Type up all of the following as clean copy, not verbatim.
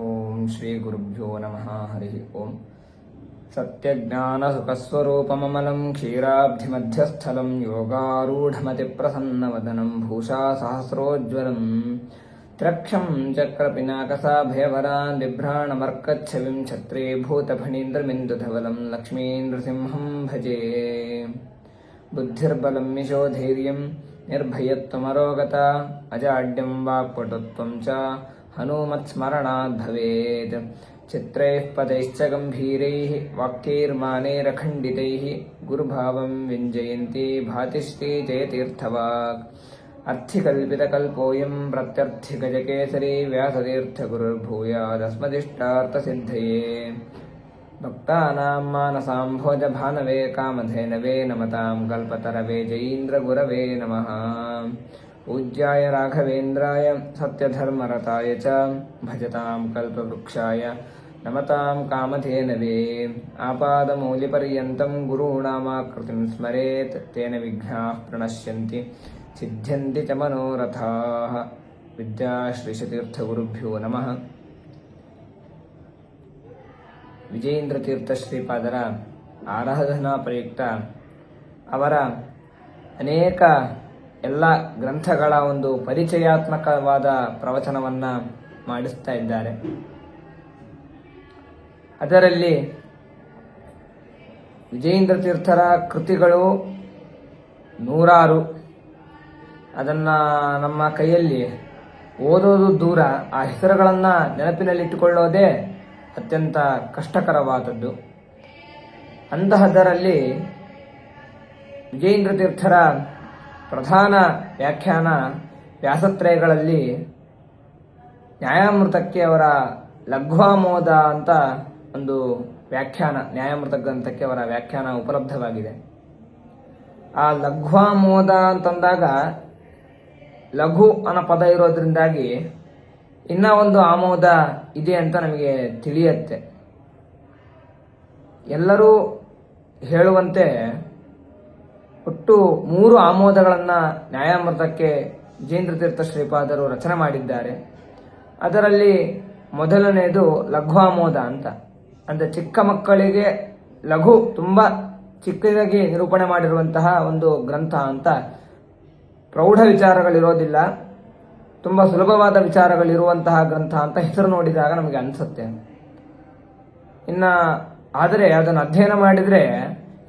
ಓಂ ಶ್ರೀ ಗುರುಭ್ಯೋ ನಮಃ. ಹರಿ ಓಂ. ಸತ್ಯಜ್ಞಾನಸುಖಸ್ವರೂಪಮಮಲಂ ಕ್ಷೀರಾಬ್ಧಿಮಧ್ಯಸ್ಥಲಂ ಯೋಗಾರೂಢಮತಿಪ್ರಸನ್ನವದನಂ ಭೂಷಾ ಸಹಸ್ರೋಜ್ವಲಂ ತ್ರಕ್ಷಂ ಚಕ್ರಪಿನಾಕಸಾಭಯವರಾನ್ ಬಿಭ್ರಾಣಮರ್ಕಚ್ಛವಿಂ ಛತ್ರೀಭೂತಫಣೀಂದ್ರಮಿಂದುಧವಲಂ ಲಕ್ಷ್ಮೀನೃಸಿಂಹಂ ಭಜೆ. ಬುದ್ಧಿರ್ಬಲಂ ಯಶೋಧೈರ್ಯಂ ನಿರ್ಭಯತ್ವಮರೋಗತ ಅಜಾಡ್ಯಂ ವಾಕ್ಪಟುತ್ವಂ ಚ ಹನುಮತ್ಸ್ಮರಣಾತ್ ಭವೇತ್. ಚಿತ್ರೈಃ ಪದೈಶ್ಚ ಗಂಭೀರೈಃ ವಾಕ್ಯೈರ್ಮಾನೈರಖಂಡಿತೈಃ ಗುರುಭಾವಂ ವಿಂಜಯಂತಿ ಭಾತಿ ಶ್ರೀ ಜಯತೀರ್ಥವಾಕ್. ಅರ್ಥಿಕಲ್ಪಿತಕಲ್ಪೋಯಂ ಪ್ರತ್ಯರ್ಥಿಗಜಕೇಸರಿ ವ್ಯಾಸತೀರ್ಥಗುರುರ್ಭೂಯಾದಸ್ಮದಿಷ್ಟಾರ್ಥಸಿದ್ಧಯೇ. ಭಕ್ತಾನಾಂ ಮಾನಸಾಂಭೋಜಭಾನವೇ ಕಾಮಧೇನವೇ ನಮತಾಂ ಕಲ್ಪತರವೇ ಜಯೀಂದ್ರಗುರವೇ ನಮಃ. ಪೂಜ್ಯಾಯ ರಾಘವೇಂದ್ರಾಯ ಸತ್ಯಧರ್ಮರತಾಯ ಚ ಭಜತಾಂ ಕಲ್ಪವೃಕ್ಷಾಯ ನಮತಾಂ ಕಾಮಧೇನವೇ. ಆಪಾದಮೌಲಿಪರ್ಯಂತಂ ಗುರುಣಾಮಾಕೃತಿಂ ಸ್ಮರೇತ್ ತೇನ ವಿಘ್ನಾಃ ಪ್ರಣಶ್ಯಂತಿ ಸಿದ್ಧ್ಯಂತಿ ಚ ಮನೋರಥಾಃ. ವಿದ್ಯಾಶ್ರೀಶತೀರ್ಥಗುರುಭ್ಯೋ ನಮಃ. ವಿಜಯೇಂದ್ರ ತೀರ್ಥ ಶ್ರೀಪಾದರ ಆರಾಧನಾ ಪ್ರಯುಕ್ತ ಅವರ ಅನೇಕ ಎಲ್ಲ ಗ್ರಂಥಗಳ ಒಂದು ಪರಿಚಯಾತ್ಮಕವಾದ ಪ್ರವಚನವನ್ನು ಮಾಡಿಸ್ತಾ ಇದ್ದಾರೆ. ಅದರಲ್ಲಿ ವಿಜಯೇಂದ್ರ ತೀರ್ಥರ ಕೃತಿಗಳು ನೂರಾರು. ಅದನ್ನು ನಮ್ಮ ಕೈಯಲ್ಲಿ ಓದೋದು ದೂರ, ಆ ಹೆಸರುಗಳನ್ನು ನೆನಪಿನಲ್ಲಿಟ್ಟುಕೊಳ್ಳೋದೇ ಅತ್ಯಂತ ಕಷ್ಟಕರವಾದದ್ದು. ಅಂತಹದರಲ್ಲಿ ವಿಜಯೇಂದ್ರ ತೀರ್ಥರ ಪ್ರಧಾನ ವ್ಯಾಖ್ಯಾನ ವ್ಯಾಸತ್ರಯಗಳಲ್ಲಿ ನ್ಯಾಯಾಮೃತಕ್ಕೆ ಅವರ ಲಘ್ವಾಮೋದ ಅಂತ ಒಂದು ವ್ಯಾಖ್ಯಾನ, ನ್ಯಾಯಾಮೃತ ಗ್ರಂಥಕ್ಕೆ ಅವರ ವ್ಯಾಖ್ಯಾನ ಉಪಲಬ್ಧವಾಗಿದೆ. ಆ ಲಘ್ವಾಮೋದ ಅಂತಂದಾಗ ಲಘು ಅನ್ನೋ ಪದ ಇರೋದ್ರಿಂದಾಗಿ ಇನ್ನ ಒಂದು ಆಮೋದ ಇದೆ ಅಂತ ನಮಗೆ ತಿಳಿಯುತ್ತೆ. ಎಲ್ಲರೂ ಹೇಳುವಂತೆ ಒಟ್ಟು 3 ಆಮೋದಗಳನ್ನು ನ್ಯಾಯಾಮೃತಕ್ಕೆ ವಿಜಯೇಂದ್ರ ತೀರ್ಥ ಶ್ರೀಪಾದರು ರಚನೆ ಮಾಡಿದ್ದಾರೆ. ಅದರಲ್ಲಿ ಮೊದಲನೆಯದು ಲಘ್ವಾಮೋದ ಅಂತ. ಅಂದರೆ ಚಿಕ್ಕ ಮಕ್ಕಳಿಗೆ ಲಘು, ತುಂಬ ಚಿಕ್ಕದಾಗಿ ನಿರೂಪಣೆ ಮಾಡಿರುವಂತಹ ಒಂದು ಗ್ರಂಥ ಅಂತ. ಪ್ರೌಢ ವಿಚಾರಗಳಿರೋದಿಲ್ಲ, ತುಂಬ ಸುಲಭವಾದ ವಿಚಾರಗಳಿರುವಂತಹ ಗ್ರಂಥ ಅಂತ ಹೆಸರು ನೋಡಿದಾಗ ನಮಗೆ ಅನಿಸುತ್ತೆ. ಆದರೆ ಅದನ್ನು ಅಧ್ಯಯನ ಮಾಡಿದರೆ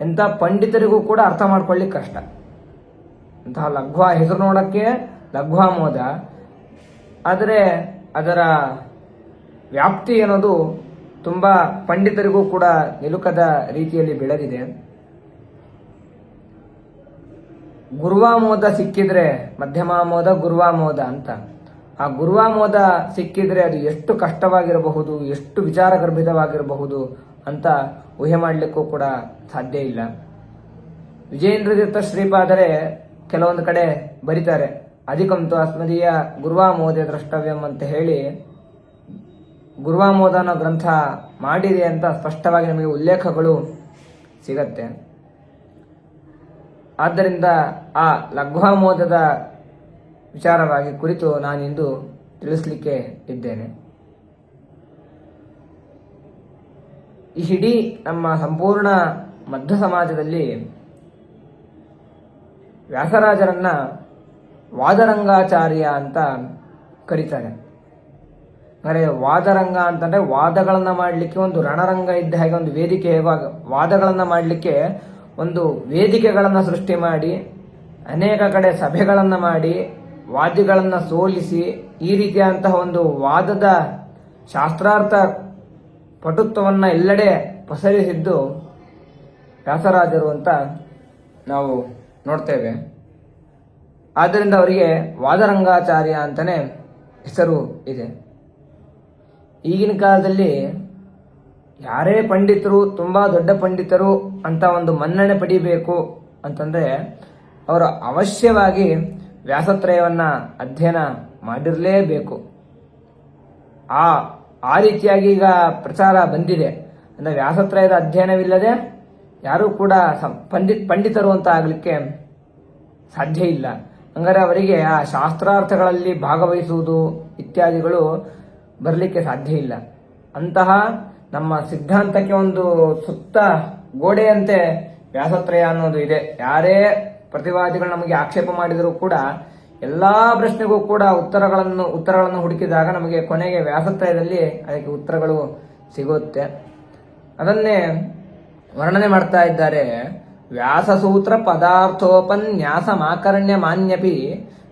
ಎಂಥ ಪಂಡಿತರಿಗೂ ಕೂಡ ಅರ್ಥ ಮಾಡ್ಕೊಳ್ಳಿಕ್ಕೆ ಕಷ್ಟ. ಅಂತಹ ಹೆಸರು ನೋಡೋಕ್ಕೆ ಲಘ್ವಾಮೋದ, ಆದರೆ ಅದರ ವ್ಯಾಪ್ತಿ ಅನ್ನೋದು ತುಂಬ ಪಂಡಿತರಿಗೂ ಕೂಡ ನಿಲುಕದ ರೀತಿಯಲ್ಲಿ ಬೆಳೆದಿದೆ. ಗುರುವಾಮೋದ ಸಿಕ್ಕಿದ್ರೆ ಮಧ್ಯಮಾಮೋದ, ಗುರುವಾಮೋದ ಅಂತ. ಆ ಗುರುವಾಮೋದ ಸಿಕ್ಕಿದ್ರೆ ಅದು ಎಷ್ಟು ಕಷ್ಟವಾಗಿರಬಹುದು, ಎಷ್ಟು ವಿಚಾರಗರ್ಭಿತವಾಗಿರಬಹುದು ಅಂತ ಊಹೆ ಮಾಡಲಿಕ್ಕೂ ಕೂಡ ಸಾಧ್ಯ ಇಲ್ಲ. ವಿಜಯೇಂದ್ರ ತೀರ್ಥ ಶ್ರೀಪಾದರೆ ಕೆಲವೊಂದು ಕಡೆ ಬರೀತಾರೆ, ಅಧಿಕಂತು ಅಸ್ಮದೀಯ ಗುರುವಾಮೋದೆ ದ್ರಷ್ಟವ್ಯಂ ಅಂತ ಹೇಳಿ ಗುರುವಾಮೋದ ಅನ್ನೋ ಗ್ರಂಥ ಮಾಡಿದೆ ಅಂತ ಸ್ಪಷ್ಟವಾಗಿ ನಮಗೆ ಉಲ್ಲೇಖಗಳು ಸಿಗತ್ತೆ. ಆದ್ದರಿಂದ ಆ ಲಘ್ವಾಮೋದದ ವಿಚಾರವಾಗಿ ಕುರಿತು ನಾನಿಂದು ತಿಳಿಸಲಿಕ್ಕೆ ಇದ್ದೇನೆ. ಈ ಇಡೀ ನಮ್ಮ ಸಂಪೂರ್ಣ ಮಧ್ವ ಸಮಾಜದಲ್ಲಿ ವ್ಯಾಸರಾಜರನ್ನ ವಾದರಂಗಾಚಾರ್ಯ ಅಂತ ಕರೀತಾರೆ. ಅಂದರೆ ವಾದರಂಗ ಅಂತಂದರೆ ವಾದಗಳನ್ನು ಮಾಡಲಿಕ್ಕೆ ಒಂದು ರಣರಂಗ ಇದ್ದ ಹಾಗೆ, ಒಂದು ವೇದಿಕೆ ಹೇಗುವಾಗ ವಾದಗಳನ್ನು ಮಾಡಲಿಕ್ಕೆ ಒಂದು ವೇದಿಕೆಗಳನ್ನು ಸೃಷ್ಟಿ ಮಾಡಿ, ಅನೇಕ ಕಡೆ ಸಭೆಗಳನ್ನು ಮಾಡಿ, ವಾದ್ಯಗಳನ್ನು ಸೋಲಿಸಿ, ಈ ರೀತಿಯಾದಂತಹ ಒಂದು ವಾದದ ಶಾಸ್ತ್ರಾರ್ಥ ಪಟುತ್ವವನ್ನು ಎಲ್ಲೆಡೆ ಪಸರಿಸಿದ್ದು ವ್ಯಾಸರಾಜರು ಅಂತ ನಾವು ನೋಡ್ತೇವೆ. ಆದ್ದರಿಂದ ಅವರಿಗೆ ವಾದರಂಗಾಚಾರ್ಯ ಅಂತಲೇ ಹೆಸರು ಇದೆ. ಈಗಿನ ಕಾಲದಲ್ಲಿ ಯಾರೇ ಪಂಡಿತರು, ತುಂಬ ದೊಡ್ಡ ಪಂಡಿತರು ಅಂತ ಒಂದು ಮನ್ನಣೆ ಪಡಿಬೇಕು ಅಂತಂದರೆ ಅವರು ಅವಶ್ಯವಾಗಿ ವ್ಯಾಸತ್ರಯವನ್ನು ಅಧ್ಯಯನ ಮಾಡಿರಲೇಬೇಕು. ಆ ರೀತಿಯಾಗಿ ಈಗ ಪ್ರಚಾರ ಬಂದಿದೆ. ಅಂದರೆ ವ್ಯಾಸತ್ರಯದ ಅಧ್ಯಯನವಿಲ್ಲದೆ ಯಾರೂ ಕೂಡ ಪಂಡಿತರು ಅಂತ ಆಗಲಿಕ್ಕೆ ಸಾಧ್ಯ ಇಲ್ಲ. ಹಂಗಾರೆ ಅವರಿಗೆ ಆ ಶಾಸ್ತ್ರಾರ್ಥಗಳಲ್ಲಿ ಭಾಗವಹಿಸುವುದು ಇತ್ಯಾದಿಗಳು ಬರಲಿಕ್ಕೆ ಸಾಧ್ಯ ಇಲ್ಲ. ಅಂತಹ ನಮ್ಮ ಸಿದ್ಧಾಂತಕ್ಕೆ ಒಂದು ಸುತ್ತ ಗೋಡೆಯಂತೆ ವ್ಯಾಸತ್ರಯ ಅನ್ನೋದು ಇದೆ. ಯಾರೇ ಪ್ರತಿವಾದಿಗಳು ನಮಗೆ ಆಕ್ಷೇಪ ಮಾಡಿದರೂ ಕೂಡ ಎಲ್ಲಾ ಪ್ರಶ್ನೆಗೂ ಕೂಡ ಉತ್ತರಗಳನ್ನು ಹುಡುಕಿದಾಗ ನಮಗೆ ಕೊನೆಗೆ ವ್ಯಾಸತ್ರಯದಲ್ಲಿ ಅದಕ್ಕೆ ಉತ್ತರಗಳು ಸಿಗುತ್ತೆ. ಅದನ್ನೇ ವರ್ಣನೆ ಮಾಡ್ತಾ ಇದ್ದಾರೆ. ವ್ಯಾಸಸೂತ್ರ ಪದಾರ್ಥೋಪನ್ಯಾಸ ಮಾಕರ್ಣ್ಯ ಮಾನ್ಯಪಿ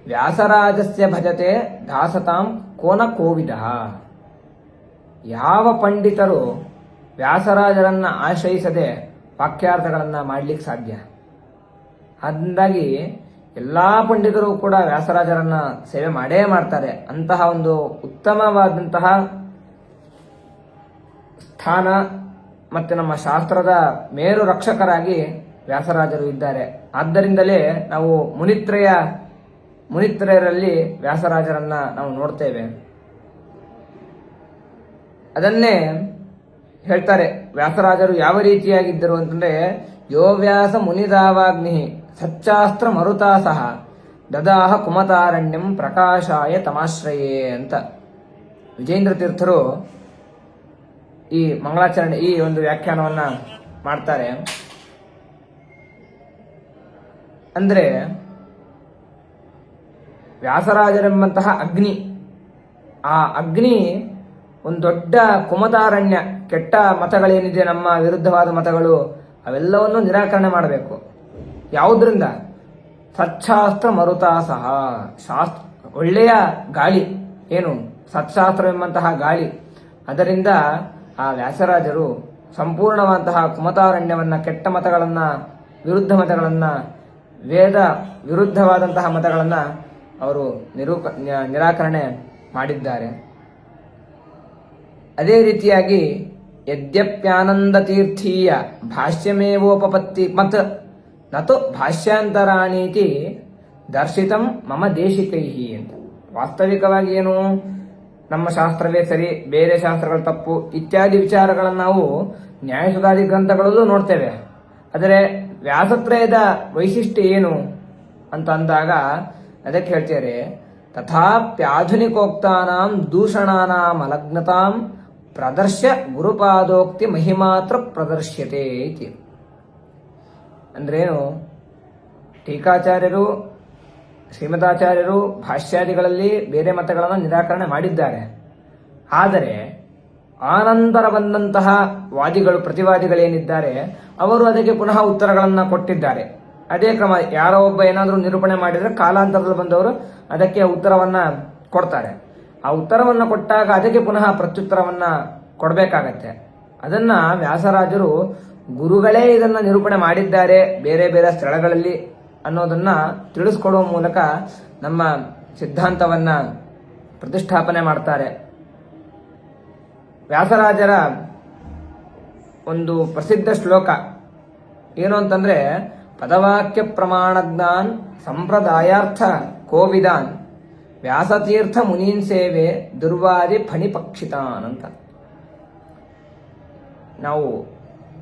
ವ್ಯಾಸರಾಜಸ್ಯ ಭಜತೆ ದಾಸತಾಂ ಕೋನ ಕೋವಿದ. ಯಾವ ಪಂಡಿತರು ವ್ಯಾಸರಾಜರನ್ನ ಆಶ್ರಯಿಸದೆ ವಾಕ್ಯಾರ್ಥಗಳನ್ನ ಮಾಡ್ಲಿಕ್ಕೆ ಸಾಧ್ಯ? ಹಾಗಾಗಿ ಎಲ್ಲಾ ಪಂಡಿತರು ಕೂಡ ವ್ಯಾಸರಾಜರನ್ನ ಸೇವೆ ಮಾಡೇ ಮಾಡ್ತಾರೆ. ಅಂತಹ ಒಂದು ಉತ್ತಮವಾದಂತಹ ಸ್ಥಾನ ಮತ್ತೆ ನಮ್ಮ ಶಾಸ್ತ್ರದ ಮೇರು ರಕ್ಷಕರಾಗಿ ವ್ಯಾಸರಾಜರು ಇದ್ದಾರೆ. ಆದ್ದರಿಂದಲೇ ನಾವು ಮುನಿತ್ರಯರಲ್ಲಿ ವ್ಯಾಸರಾಜರನ್ನ ನಾವು ನೋಡ್ತೇವೆ. ಅದನ್ನೇ ಹೇಳ್ತಾರೆ ವ್ಯಾಸರಾಜರು ಯಾವ ರೀತಿಯಾಗಿದ್ದರು ಅಂತಂದ್ರೆ, ಯೋ ವ್ಯಾಸ ಮುನಿದಾವಾಗ್ನಿ ಸಚ್ಚಾಸ್ತ್ರ ಮರುತಾ ಸಹ ದದಾಹ ಕುಮತಾರಣ್ಯಂ ಪ್ರಕಾಶಾಯ ತಮಾಶ್ರಯೇ ಅಂತ ವಿಜೇಂದ್ರ ತೀರ್ಥರು ಈ ಮಂಗಳಾಚರಣೆ ಈ ಒಂದು ವ್ಯಾಖ್ಯಾನವನ್ನ ಮಾಡ್ತಾರೆ. ಅಂದ್ರೆ ವ್ಯಾಸರಾಜರೆಂಬಂತಹ ಅಗ್ನಿ, ಆ ಅಗ್ನಿ ಒಂದು ದೊಡ್ಡ ಕುಮತಾರಣ್ಯ, ಕೆಟ್ಟ ಮತಗಳೇನಿದೆ ನಮ್ಮ ವಿರುದ್ಧವಾದ ಮತಗಳು ಅವೆಲ್ಲವನ್ನು ನಿರಾಕರಣೆ ಮಾಡಬೇಕು. ಯಾವುದರಿಂದ? ಸಚ್ಚಾಸ್ತ್ರ ಮರುತಾ ಸಹ, ಒಳ್ಳೆಯ ಗಾಳಿ ಏನು ಸತ್ಶಾಸ್ತ್ರವೆಂಬಂತಹ ಗಾಳಿ, ಅದರಿಂದ ಆ ವ್ಯಾಸರಾಜರು ಸಂಪೂರ್ಣವಾದಂತಹ ಕುಮತಾರಣ್ಯವನ್ನ, ಕೆಟ್ಟ ಮತಗಳನ್ನ, ವಿರುದ್ಧ ಮತಗಳನ್ನ, ವೇದ ವಿರುದ್ಧವಾದಂತಹ ಮತಗಳನ್ನ ಅವರು ನಿರಾಕರಣೆ ಮಾಡಿದ್ದಾರೆ. ಅದೇ ರೀತಿಯಾಗಿ ಯದ್ಯಪ್ಯಾನಂದ ತೀರ್ಥೀಯ ಭಾಷ್ಯಮೇವೋಪಪತ್ತಿ ಮತ್ ನತು ಭಾಷ್ಯಾಂತರಾಣೀತಿ ದರ್ಶಿತಂ ಮಮ ದೇಶಿಕೈಹಿ ಅಂತ. ವಾಸ್ತವಿಕವಾಗಿ ಏನು, ನಮ್ಮ ಶಾಸ್ತ್ರವೇ ಸರಿ, ಬೇರೆ ಶಾಸ್ತ್ರಗಳು ತಪ್ಪು ಇತ್ಯಾದಿ ವಿಚಾರಗಳನ್ನು ನಾವು ನ್ಯಾಯಸುಧಾದಿ ಗ್ರಂಥಗಳಲ್ಲೂ ನೋಡ್ತೇವೆ. ಆದರೆ ವ್ಯಾಸತ್ರಯದ ವೈಶಿಷ್ಟ್ಯ ಏನು ಅಂತ ಅಂದಾಗ ಅದಕ್ಕೆ ಹೇಳ್ತಾರೆ, ತಥಾಪ್ಯಾಧುನಿಕೋಕ್ತಾನಾಂ ದೂಷಣಾನಾಂ ಅಲಗ್ನತಾಂ ಪ್ರದರ್ಶ್ಯ ಗುರುಪಾದೋಕ್ತಿ ಮಹಿಮಾತ್ರ ಪ್ರದರ್ಶ್ಯತೆ ಇತಿ. ಅಂದ್ರೇನು, ಟೀಕಾಚಾರ್ಯರು ಶ್ರೀಮದಾಚಾರ್ಯರು ಭಾಷ್ಯಾದಿಗಳಲ್ಲಿ ಬೇರೆ ಮತಗಳನ್ನು ನಿರಾಕರಣೆ ಮಾಡಿದ್ದಾರೆ. ಆದರೆ ಆನಂತರ ಬಂದಂತಹ ವಾದಿಗಳು, ಪ್ರತಿವಾದಿಗಳೇನಿದ್ದಾರೆ, ಅವರು ಅದಕ್ಕೆ ಪುನಃ ಉತ್ತರಗಳನ್ನು ಕೊಟ್ಟಿದ್ದಾರೆ. ಅದೇ ಕ್ರಮ. ಯಾರೋ ಒಬ್ಬ ಏನಾದರೂ ನಿರೂಪಣೆ ಮಾಡಿದರೆ ಕಾಲಾಂತರದಲ್ಲಿ ಬಂದವರು ಅದಕ್ಕೆ ಉತ್ತರವನ್ನ ಕೊಡ್ತಾರೆ. ಆ ಉತ್ತರವನ್ನು ಕೊಟ್ಟಾಗ ಅದಕ್ಕೆ ಪುನಃ ಪ್ರತ್ಯುತ್ತರವನ್ನ ಕೊಡಬೇಕಾಗತ್ತೆ. ಅದನ್ನ ವ್ಯಾಸರಾಜರು ಗುರುಗಳೇ ಇದನ್ನ ನಿರೂಪಣೆ ಮಾಡಿದ್ದಾರೆ ಬೇರೆ ಬೇರೆ ಸ್ಥಳಗಳಲ್ಲಿ ಅನ್ನೋದನ್ನ ತಿಳಿಸ್ಕೊಡುವ ಮೂಲಕ ನಮ್ಮ ಸಿದ್ಧಾಂತವನ್ನ ಪ್ರತಿಷ್ಠಾಪನೆ ಮಾಡ್ತಾರೆ. ವ್ಯಾಸರಾಜರ ಒಂದು ಪ್ರಸಿದ್ಧ ಶ್ಲೋಕ ಏನು ಅಂತಂದ್ರೆ, ಪದವಾಕ್ಯ ಪ್ರಮಾಣಜ್ಞಾನ್ ಸಂಪ್ರದಾಯಾರ್ಥ ಕೋವಿದಾನ್ ವ್ಯಾಸತೀರ್ಥ ಮುನೀನ್ ಸೇವೆ ದುರ್ವಾದಿ ಫಣಿಪಕ್ಷಿತಾನ್ ಅಂತ. ನಾವು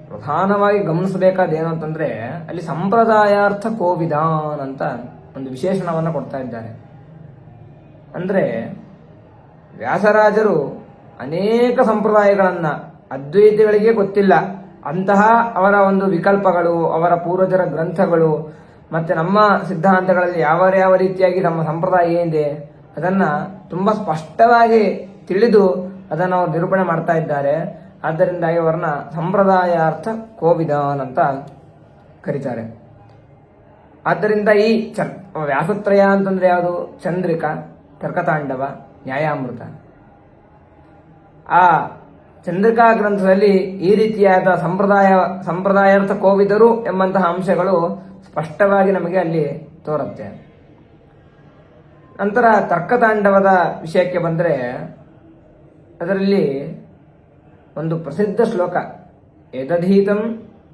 ಪ್ರಧಾನವಾಗಿ ಗಮನಿಸಬೇಕಾದ ಏನು ಅಂತಂದ್ರೆ, ಅಲ್ಲಿ ಸಂಪ್ರದಾಯಾರ್ಥ ಕೋವಿದಾನ್ ಅಂತ ಒಂದು ವಿಶೇಷಣವನ್ನು ಕೊಡ್ತಾ ಇದ್ದಾರೆ. ಅಂದ್ರೆ ವ್ಯಾಸರಾಜರು ಅನೇಕ ಸಂಪ್ರದಾಯಗಳನ್ನ ಅದ್ವೈತಿಗಳಿಗೆ ಗೊತ್ತಿಲ್ಲ ಅಂತಹ ಅವರ ಒಂದು ವಿಕಲ್ಪಗಳು, ಅವರ ಪೂರ್ವಜರ ಗ್ರಂಥಗಳು, ಮತ್ತೆ ನಮ್ಮ ಸಿದ್ಧಾಂತಗಳಲ್ಲಿ ಯಾವ ರೀತಿಯಾಗಿ ನಮ್ಮ ಸಂಪ್ರದಾಯ ಏನಿದೆ ಅದನ್ನ ತುಂಬಾ ಸ್ಪಷ್ಟವಾಗಿ ತಿಳಿದು ಅದನ್ನು ಅವರು ನಿರೂಪಣೆ ಮಾಡ್ತಾ ಇದ್ದಾರೆ. ಆದ್ದರಿಂದಾಗಿ ಅವರನ್ನ ಸಂಪ್ರದಾಯಾರ್ಥ ಕೋವಿದಾನ್ ಅಂತ ಕರೀತಾರೆ. ಆದ್ದರಿಂದ ಈ ವ್ಯಾಸತ್ರಯ ಅಂತಂದ್ರೆ ಯಾವುದು? ಚಂದ್ರಿಕಾ, ತರ್ಕತಾಂಡವ, ನ್ಯಾಯಾಮೃತ. ಆ ಚಂದ್ರಿಕಾ ಗ್ರಂಥದಲ್ಲಿ ಈ ರೀತಿಯಾದ ಸಂಪ್ರದಾಯಾರ್ಥ ಕೋವಿದರು ಎಂಬಂತಹ ಅಂಶಗಳು ಸ್ಪಷ್ಟವಾಗಿ ನಮಗೆ ಅಲ್ಲಿ ತೋರುತ್ತೆ. ನಂತರ ತರ್ಕತಾಂಡವದ ವಿಷಯಕ್ಕೆ ಬಂದರೆ ಅದರಲ್ಲಿ ಒಂದು ಪ್ರಸಿದ್ಧ ಶ್ಲೋಕ, ಯದಧೀತಂ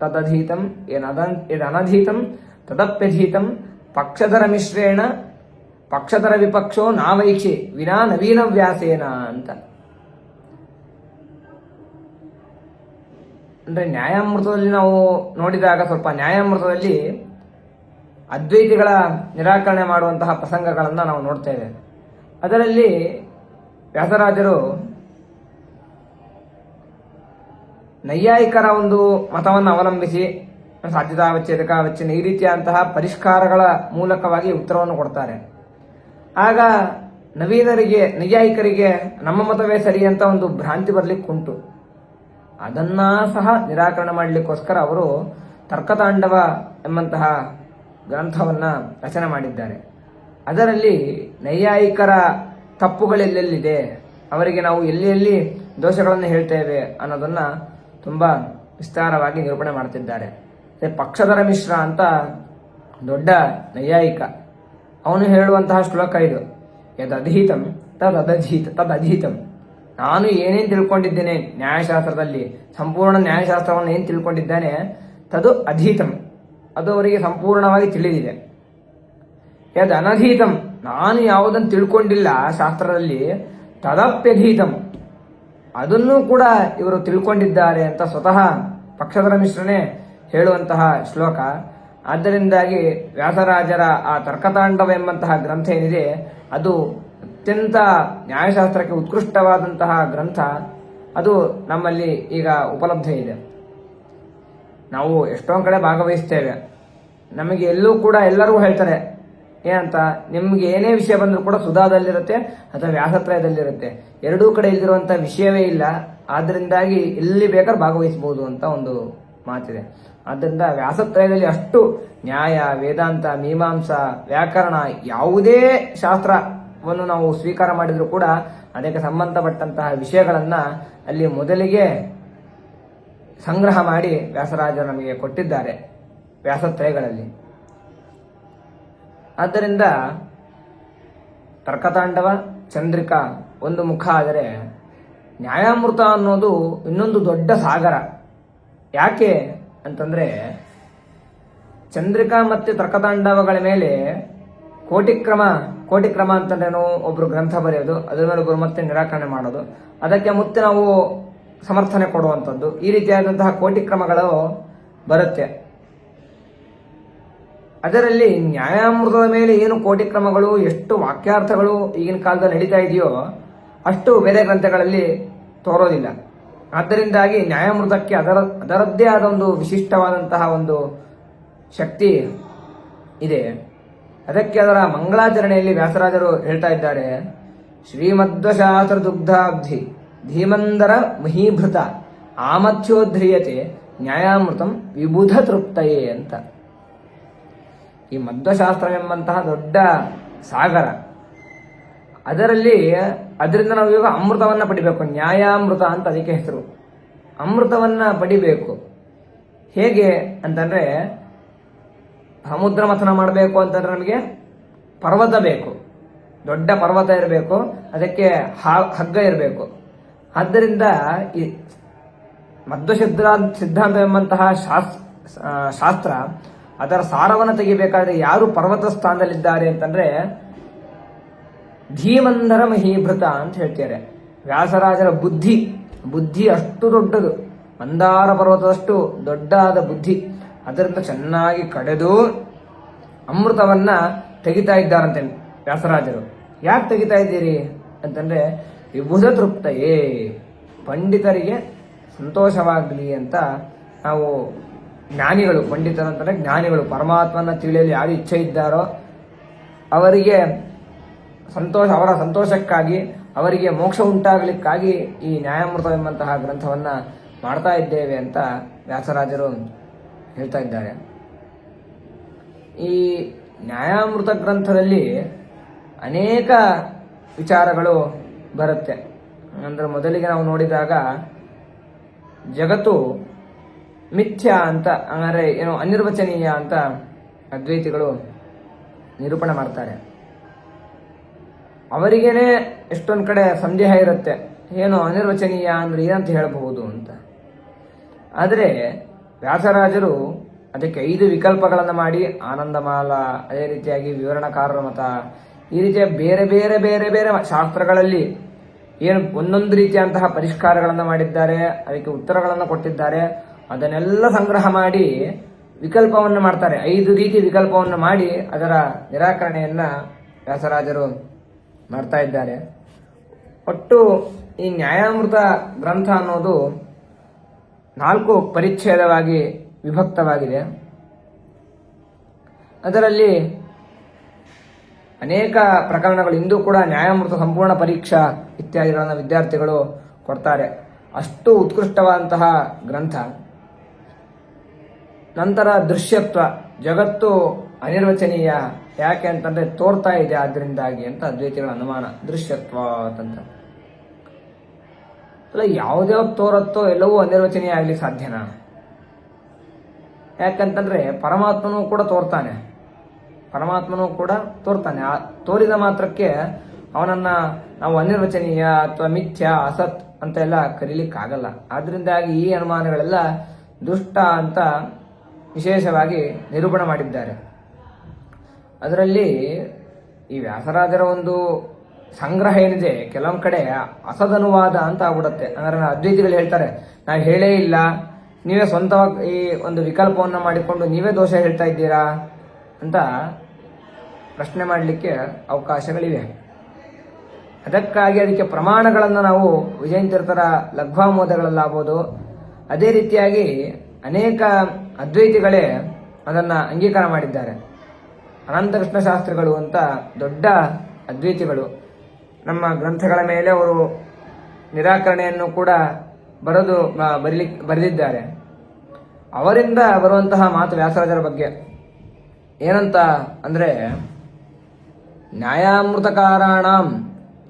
ತದಧೀತಂ ಯದನಧೀತಂ ತದಪ್ಯಧೀತಂ ಪಕ್ಷಧರ ಮಿಶ್ರೇಣ ಪಕ್ಷಧರ ವಿಪಕ್ಷೋ ನಾವೈಕ್ಷಿ ವಿನಾ ನವೀನ ವ್ಯಾಸೇನ ಅಂತ. ಅಂದ್ರೆ ನ್ಯಾಯಾಮೃತದಲ್ಲಿ ನಾವು ನೋಡಿದಾಗ ಸ್ವಲ್ಪ ನ್ಯಾಯಾಮೃತದಲ್ಲಿ ಅದ್ವೈತಿಗಳ ನಿರಾಕರಣೆ ಮಾಡುವಂತಹ ಪ್ರಸಂಗಗಳನ್ನು ನಾವು ನೋಡ್ತೇವೆ. ಅದರಲ್ಲಿ ವ್ಯಾಸರಾಜರು ನೈಯಾಯಿಕರ ಒಂದು ಮತವನ್ನು ಅವಲಂಬಿಸಿ ಸಾಧ್ಯತಾವಚ್ಛೇದಕ ಅವಚ್ಛೇದ ಈ ರೀತಿಯಾದಂತಹ ಪರಿಷ್ಕಾರಗಳ ಮೂಲಕವಾಗಿ ಉತ್ತರವನ್ನು ಕೊಡ್ತಾರೆ. ಆಗ ನವೀನರಿಗೆ ನೈಯಾಯಿಕರಿಗೆ ನಮ್ಮ ಮತವೇ ಸರಿ ಅಂತ ಒಂದು ಭ್ರಾಂತಿ ಬರಲಿಕ್ಕೆ ಉಂಟು. ಅದನ್ನ ಸಹ ನಿರಾಕರಣೆ ಮಾಡಲಿಕ್ಕೋಸ್ಕರ ಅವರು ತರ್ಕತಾಂಡವ ಎಂಬಂತಹ ಗ್ರಂಥವನ್ನ ರಚನೆ ಮಾಡಿದ್ದಾರೆ. ಅದರಲ್ಲಿ ನೈಯಾಯಿಕರ ತಪ್ಪುಗಳೆಲ್ಲೆಲ್ಲಿದೆ, ಅವರಿಗೆ ನಾವು ಎಲ್ಲಿ ದೋಷಗಳನ್ನು ಹೇಳ್ತೇವೆ ಅನ್ನೋದನ್ನ ತುಂಬಾ ವಿಸ್ತಾರವಾಗಿ ನಿರೂಪಣೆ ಮಾಡ್ತಿದ್ದಾರೆ. ಪಕ್ಷಧರ ಮಿಶ್ರ ಅಂತ ದೊಡ್ಡ ನೈಯಾಯಿಕ, ಅವನು ಹೇಳುವಂತಹ ಶ್ಲೋಕ ಇದು. ಯದಧೀತಂ ತದಧೀತಂ. ನಾನು ಏನೇನು ತಿಳ್ಕೊಂಡಿದ್ದೇನೆ ನ್ಯಾಯಶಾಸ್ತ್ರದಲ್ಲಿ, ಸಂಪೂರ್ಣ ನ್ಯಾಯಶಾಸ್ತ್ರವನ್ನು ಏನು ತಿಳ್ಕೊಂಡಿದ್ದಾನೆ ತದು ಅಧೀತಂ, ಅದು ಅವರಿಗೆ ಸಂಪೂರ್ಣವಾಗಿ ತಿಳಿದಿದೆ. ಯದ್ ಅನಧೀತಂ, ನಾನು ಯಾವುದನ್ನು ತಿಳ್ಕೊಂಡಿಲ್ಲ ಶಾಸ್ತ್ರದಲ್ಲಿ, ತದಪ್ಯಧೀತಂ, ಅದನ್ನೂ ಕೂಡ ಇವರು ತಿಳ್ಕೊಂಡಿದ್ದಾರೆ ಅಂತ ಸ್ವತಃ ಪಕ್ಷಧರ ಮಿಶ್ರನೇ ಹೇಳುವಂತಹ ಶ್ಲೋಕ. ಆದ್ದರಿಂದಾಗಿ ವ್ಯಾಸರಾಜರ ಆ ತರ್ಕತಾಂಡವ ಎಂಬಂತಹ ಗ್ರಂಥ ಏನಿದೆ ಅದು ಅತ್ಯಂತ ನ್ಯಾಯಶಾಸ್ತ್ರಕ್ಕೆ ಉತ್ಕೃಷ್ಟವಾದಂತಹ ಗ್ರಂಥ. ಅದು ನಮ್ಮಲ್ಲಿ ಈಗ ಉಪಲಬ್ಧ ಇದೆ. ನಾವು ಎಷ್ಟೊಂದು ಕಡೆ ಭಾಗವಹಿಸ್ತೇವೆ, ನಮಗೆ ಎಲ್ಲೂ ಕೂಡ ಎಲ್ಲರೂ ಹೇಳ್ತಾರೆ ಏನಂತ, ನಿಮ್ಗೆ ಏನೇ ವಿಷಯ ಬಂದರೂ ಕೂಡ ಸುಧಾದಲ್ಲಿರುತ್ತೆ ಅಥವಾ ವ್ಯಾಸತ್ರಯದಲ್ಲಿರುತ್ತೆ, ಎರಡೂ ಕಡೆ ಇಲ್ಲಿರುವಂಥ ವಿಷಯವೇ ಇಲ್ಲ. ಆದ್ದರಿಂದಾಗಿ ಎಲ್ಲಿ ಬೇಕಾದ್ರೂ ಭಾಗವಹಿಸಬಹುದು ಅಂತ ಒಂದು ಮಾತಿದೆ. ಆದ್ದರಿಂದ ವ್ಯಾಸತ್ರಯದಲ್ಲಿ ಅಷ್ಟು ನ್ಯಾಯ, ವೇದಾಂತ, ಮೀಮಾಂಸಾ, ವ್ಯಾಕರಣ ಯಾವುದೇ ಶಾಸ್ತ್ರವನ್ನು ನಾವು ಸ್ವೀಕಾರ ಮಾಡಿದರೂ ಕೂಡ ಅದಕ್ಕೆ ಸಂಬಂಧಪಟ್ಟಂತಹ ವಿಷಯಗಳನ್ನ ಅಲ್ಲಿ ಮೊದಲಿಗೆ ಸಂಗ್ರಹ ಮಾಡಿ ವ್ಯಾಸರಾಜರು ನಮಗೆ ಕೊಟ್ಟಿದ್ದಾರೆ ವ್ಯಾಸತ್ರಯಗಳಲ್ಲಿ. ಆದ್ದರಿಂದ ತರ್ಕತಾಂಡವ, ಚಂದ್ರಿಕಾ ಒಂದು ಮುಖ ಆದರೆ ನ್ಯಾಯಾಮೃತ ಅನ್ನೋದು ಇನ್ನೊಂದು ದೊಡ್ಡ ಸಾಗರ. ಯಾಕೆ ಅಂತಂದ್ರೆ ಚಂದ್ರಿಕಾ ಮತ್ತೆ ತರ್ಕತಾಂಡವಗಳ ಮೇಲೆ ಕೋಟಿಕ್ರಮ ಅಂತಂದ್ರೇನು, ಒಬ್ರು ಗ್ರಂಥ ಬರೆಯೋದು, ಅದ್ರ ಮೇಲೆ ಒಬ್ರು ಮತ್ತೆ ನಿರಾಕರಣೆ ಮಾಡೋದು, ಅದಕ್ಕೆ ಮತ್ತೆ ನಾವು ಸಮರ್ಥನೆ ಕೊಡುವಂಥದ್ದು, ಈ ರೀತಿಯಾದಂತಹ ಕೋಟಿಕ್ರಮಗಳು ಬರುತ್ತೆ. ಅದರಲ್ಲಿ ನ್ಯಾಯಾಮೃತದ ಮೇಲೆ ಏನು ಕೋಟಿಕ್ರಮಗಳು, ಎಷ್ಟು ವಾಕ್ಯಾರ್ಥಗಳು ಈಗಿನ ಕಾಲದಲ್ಲಿ ನಡೀತಾ ಇದೆಯೋ ಅಷ್ಟು ಬೇರೆ ಗ್ರಂಥಗಳಲ್ಲಿ ತೋರೋದಿಲ್ಲ. ಆದ್ದರಿಂದಾಗಿ ನ್ಯಾಯಾಮೃತಕ್ಕೆ ಅದರದ್ದೇ ಆದ ಒಂದು ವಿಶಿಷ್ಟವಾದಂತಹ ಒಂದು ಶಕ್ತಿ ಇದೆ. ಅದಕ್ಕೆ ಅದರ ಮಂಗಳಾಚರಣೆಯಲ್ಲಿ ವ್ಯಾಸರಾಜರು ಹೇಳ್ತಾ ಇದ್ದಾರೆ, ಶ್ರೀಮಧ್ವಶಾಸ್ತ್ರ ದುಗ್ಧಾಬ್ಧಿ ಧೀಮಂದರ ಮಹೀಭೃತ ಆಮಥ್ಯೋಧ್ರಿಯತೆ ನ್ಯಾಯಾಮೃತಂ ವಿಬುಧ ತೃಪ್ತಯೇ ಅಂತ. ಈ ಮಧ್ವಶಾಸ್ತ್ರವೆಂಬಂತಹ ದೊಡ್ಡ ಸಾಗರ, ಅದರಿಂದ ನಾವು ಇವಾಗ ಅಮೃತವನ್ನ ಪಡಿಬೇಕು. ನ್ಯಾಯಾಮೃತ ಅಂತ ಅದಕ್ಕೆ ಹೆಸರು. ಅಮೃತವನ್ನ ಪಡಿಬೇಕು. ಹೇಗೆ ಅಂತಂದ್ರೆ, ಸಮುದ್ರ ಮಥನ ಮಾಡಬೇಕು ಅಂತಂದ್ರೆ ನಮಗೆ ಪರ್ವತ ಬೇಕು, ದೊಡ್ಡ ಪರ್ವತ ಇರಬೇಕು, ಅದಕ್ಕೆ ಹಗ್ಗ ಇರಬೇಕು. ಆದ್ದರಿಂದ ಈ ಸಿದ್ಧಾಂತವೆಂಬಂತಹ ಶಾಸ್ತ್ರ ಅದರ ಸಾರವನ್ನು ತೆಗಿಬೇಕಾದ್ರೆ ಯಾರು ಪರ್ವತ ಸ್ಥಾನದಲ್ಲಿದ್ದಾರೆ ಅಂತಂದ್ರೆ ಧೀಮಂದರ ಮಹೀಭೃತ ಅಂತ ಹೇಳ್ತಾರೆ. ವ್ಯಾಸರಾಜರ ಬುದ್ಧಿ ಅಷ್ಟು ದೊಡ್ಡದು, ಮಂದಾರ ಪರ್ವತದಷ್ಟು ದೊಡ್ಡದಾದ ಬುದ್ಧಿ. ಅದರಿಂದ ಚೆನ್ನಾಗಿ ಕಡೆದು ಅಮೃತವನ್ನ ತೆಗಿತಾ ಇದ್ದಾರಂತೆ ವ್ಯಾಸರಾಜರು. ಯಾಕೆ ತೆಗಿತಾ ಇದ್ದೀರಿ ಅಂತಂದ್ರೆ ವಿಬುಧ ತೃಪ್ತಯೇ, ಪಂಡಿತರಿಗೆ ಸಂತೋಷವಾಗಲಿ ಅಂತ. ನಾವು ಜ್ಞಾನಿಗಳು, ಪಂಡಿತರು ಅಂತಂದ್ರೆ ಜ್ಞಾನಿಗಳು, ಪರಮಾತ್ಮನ ತಿಳಿಯಲು ಯಾರು ಇಚ್ಛೆ ಇದ್ದಾರೋ ಅವರಿಗೆ ಅವರ ಸಂತೋಷಕ್ಕಾಗಿ, ಅವರಿಗೆ ಮೋಕ್ಷ ಉಂಟಾಗಲಿಕ್ಕಾಗಿ ಈ ನ್ಯಾಯಾಮೃತವೆಂಬಂತಹ ಗ್ರಂಥವನ್ನ ಮಾಡ್ತಾ ಇದ್ದೇವೆ ಅಂತ ವ್ಯಾಸರಾಜರು ಹೇಳ್ತಾ ಇದ್ದಾರೆ. ಈ ನ್ಯಾಯಾಮೃತ ಗ್ರಂಥದಲ್ಲಿ ಅನೇಕ ವಿಚಾರಗಳು ಬರುತ್ತೆ. ಅಂದ್ರೆ ಮೊದಲಿಗೆ ನಾವು ನೋಡಿದಾಗ ಜಗತ್ತು ಮಿಥ್ಯ ಅಂತ, ಅಂದರೆ ಏನು ಅನಿರ್ವಚನೀಯ ಅಂತ ಅದ್ವೈತಿಗಳು ನಿರೂಪಣೆ ಮಾಡ್ತಾರೆ. ಅವರಿಗೇನೆ ಎಷ್ಟೊಂದು ಕಡೆ ಸಂದೇಹ ಇರುತ್ತೆ, ಏನು ಅನಿರ್ವಚನೀಯ ಅಂದ್ರೆ ಏನಂತ ಹೇಳಬಹುದು ಅಂತ. ಆದರೆ ವ್ಯಾಸರಾಜರು ಅದಕ್ಕೆ 5 ವಿಕಲ್ಪಗಳನ್ನು ಮಾಡಿ, ಆನಂದಮಾಲ, ಅದೇ ರೀತಿಯಾಗಿ ವಿವರಣಕಾರರ ಮತ, ಈ ರೀತಿಯ ಬೇರೆ ಬೇರೆ ಬೇರೆ ಬೇರೆ ಶಾಸ್ತ್ರಗಳಲ್ಲಿ ಏನು ಒಂದೊಂದು ರೀತಿಯಂತಹ ಪರಿಷ್ಕಾರಗಳನ್ನು ಮಾಡಿದ್ದಾರೆ, ಅದಕ್ಕೆ ಉತ್ತರಗಳನ್ನು ಕೊಟ್ಟಿದ್ದಾರೆ. ಅದನ್ನೆಲ್ಲ ಸಂಗ್ರಹ ಮಾಡಿ ವಿಕಲ್ಪವನ್ನು ಮಾಡ್ತಾರೆ. 5 ರೀತಿ ವಿಕಲ್ಪವನ್ನು ಮಾಡಿ ಅದರ ನಿರಾಕರಣೆಯನ್ನ ವ್ಯಾಸರಾಜರು ಮಾಡ್ತಾ ಇದ್ದಾರೆ. ಒಟ್ಟು ಈ ನ್ಯಾಯಾಮೃತ ಗ್ರಂಥ ಅನ್ನೋದು 4 ಪರಿಚ್ಛೇದವಾಗಿ ವಿಭಕ್ತವಾಗಿದೆ. ಅದರಲ್ಲಿ ಅನೇಕ ಪ್ರಕರಣಗಳು ಇಂದು ಕೂಡ ನ್ಯಾಯಾಮೃತ ಸಂಪೂರ್ಣ ಪರೀಕ್ಷಾ ಇತ್ಯಾದಿಗಳನ್ನು ವಿದ್ಯಾರ್ಥಿಗಳು ಕೊಡ್ತಾರೆ. ಅಷ್ಟು ಉತ್ಕೃಷ್ಟವಾದಂತಹ ಗ್ರಂಥ. ನಂತರ ದೃಶ್ಯತ್ವ, ಜಗತ್ತು ಅನಿರ್ವಚನೀಯ, ಯಾಕೆ ಅಂತಂದ್ರೆ ತೋರ್ತಾ ಇದೆ ಆದ್ರಿಂದಾಗಿ ಅಂತ ಅದ್ವೈತಿಗಳ ಅನುಮಾನ. ದೃಶ್ಯತ್ವ ಅಂತಂತ ಅಲ್ಲ, ಯಾವುದೇ ತೋರತ್ತೋ ಎಲ್ಲವೂ ಅನಿರ್ವಚನೀಯ ಆಗಲಿ ಸಾಧ್ಯನಾ? ಯಾಕಂತಂದ್ರೆ ಪರಮಾತ್ಮನೂ ಕೂಡ ತೋರ್ತಾನೆ. ಆ ತೋರಿದ ಮಾತ್ರಕ್ಕೆ ಅವನನ್ನ ನಾವು ಅನಿರ್ವಚನೀಯ ಅಥವಾ ಮಿಥ್ಯ, ಅಸತ್ ಅಂತ ಎಲ್ಲ ಕರೀಲಿಕ್ಕಾಗಲ್ಲ. ಆದ್ರಿಂದಾಗಿ ಈ ಅನುಮಾನಗಳೆಲ್ಲ ದುಷ್ಟ ಅಂತ ವಿಶೇಷವಾಗಿ ನಿರೂಪಣೆ ಮಾಡಿದ್ದಾರೆ. ಅದರಲ್ಲಿ ಈ ವ್ಯಾಸರಾಜರ ಒಂದು ಸಂಗ್ರಹ ಏನಿದೆ, ಕೆಲವೊಂದು ಕಡೆ ಅಸದನುವಾದ ಅಂತ ಆಗ್ಬಿಡುತ್ತೆ. ಅಂದ್ರೆ ಅದ್ವೈತಿಗಳು ಹೇಳ್ತಾರೆ, ನಾವು ಹೇಳೇ ಇಲ್ಲ, ನೀವೇ ಸ್ವಂತವಾಗಿ ಈ ಒಂದು ವಿಕಲ್ಪವನ್ನು ಮಾಡಿಕೊಂಡು ನೀವೇ ದೋಷ ಹೇಳ್ತಾ ಇದ್ದೀರಾ ಅಂತ ಪ್ರಶ್ನೆ ಮಾಡಲಿಕ್ಕೆ ಅವಕಾಶಗಳಿವೆ. ಅದಕ್ಕೆ ಪ್ರಮಾಣಗಳನ್ನು ನಾವು ವಿಜಯತೀರ್ಥರ ಲಘ್ವಾಮೋದಗಳಲ್ಲಾಗ್ಬೋದು, ಅದೇ ರೀತಿಯಾಗಿ ಅನೇಕ ಅದ್ವೈತಿಗಳೇ ಅದನ್ನು ಅಂಗೀಕಾರ ಮಾಡಿದ್ದಾರೆ. ಅನಂತಕೃಷ್ಣ ಶಾಸ್ತ್ರಿಗಳು ಅಂತ ದೊಡ್ಡ ಅದ್ವೈತಿಗಳು ನಮ್ಮ ಗ್ರಂಥಗಳ ಮೇಲೆ ಅವರು ನಿರಾಕರಣೆಯನ್ನು ಕೂಡ ಬರೆದಿದ್ದಾರೆ. ಅವರಿಂದ ಬರುವಂತಹ ಮಾತು ವ್ಯಾಸರಾಜರ ಬಗ್ಗೆ ಏನಂತ ಅಂದ್ರೆ, ನ್ಯಾಯಾಮೃತಕಾರಾಣಾಂ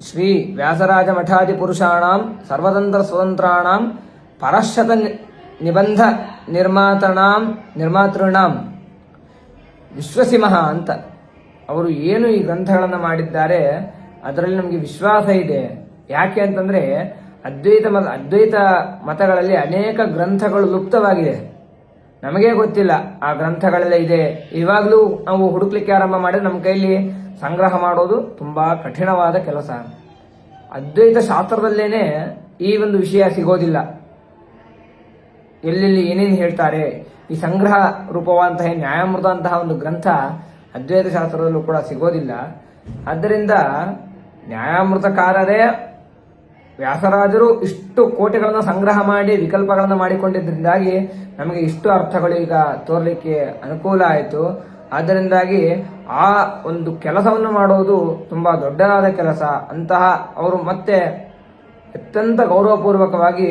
ಶ್ರೀ ವ್ಯಾಸರಾಜ ಮಠಾದಿ ಪುರುಷಾಣಾಂ ಸರ್ವತಂತ್ರ ಸ್ವತಂತ್ರಾಣಾಂ ಪರಶತ ನಿಬಂಧ ನಿರ್ಮಾತೃಣಾಂ ವಿಶ್ವಸಿಂಹ ಅಂತ. ಅವರು ಏನು ಈ ಗ್ರಂಥಗಳನ್ನು ಮಾಡಿದ್ದಾರೆ ಅದರಲ್ಲಿ ನಮಗೆ ವಿಶ್ವಾಸ ಇದೆ. ಯಾಕೆ ಅಂತಂದ್ರೆ ಅದ್ವೈತ ಮತಗಳಲ್ಲಿ ಅನೇಕ ಗ್ರಂಥಗಳು ಲುಪ್ತವಾಗಿದೆ, ನಮಗೇ ಗೊತ್ತಿಲ್ಲ ಆ ಗ್ರಂಥಗಳೆಲ್ಲ ಇದೆ. ಇವಾಗಲೂ ನಾವು ಹುಡುಕ್ಲಿಕ್ಕೆ ಆರಂಭ ಮಾಡಿದ್ರೆ ನಮ್ಮ ಕೈಲಿ ಸಂಗ್ರಹ ಮಾಡೋದು ತುಂಬಾ ಕಠಿಣವಾದ ಕೆಲಸ. ಅದ್ವೈತ ಶಾಸ್ತ್ರದಲ್ಲೇನೆ ಈ ಒಂದು ವಿಷಯ ಸಿಗೋದಿಲ್ಲ. ಎಲ್ಲೆಲ್ಲಿ ಏನೇನು ಹೇಳ್ತಾರೆ, ಈ ಸಂಗ್ರಹ ರೂಪವಾದಂತಹ ನ್ಯಾಯಾಮೃತ ಅಂತಹ ಒಂದು ಗ್ರಂಥ ಅದ್ವೈತ ಶಾಸ್ತ್ರದಲ್ಲೂ ಕೂಡ ಸಿಗೋದಿಲ್ಲ. ಆದ್ದರಿಂದ ನ್ಯಾಯಾಮೃತಕಾರರೇ ವ್ಯಾಸರಾಜರು ಇಷ್ಟು ಕೋಟಿಗಳನ್ನು ಸಂಗ್ರಹ ಮಾಡಿ ವಿಕಲ್ಪಗಳನ್ನು ಮಾಡಿಕೊಂಡಿದ್ದರಿಂದಾಗಿ ನಮಗೆ ಇಷ್ಟು ಅರ್ಥಗಳು ಈಗ ತೋರ್ಲಿಕ್ಕೆ ಅನುಕೂಲ ಆಯಿತು. ಆದ್ದರಿಂದಾಗಿ ಆ ಒಂದು ಕೆಲಸವನ್ನು ಮಾಡೋದು ತುಂಬಾ ದೊಡ್ಡದಾದ ಕೆಲಸ. ಅಂತಹ ಅವರು ಮತ್ತೆ ಅತ್ಯಂತ ಗೌರವಪೂರ್ವಕವಾಗಿ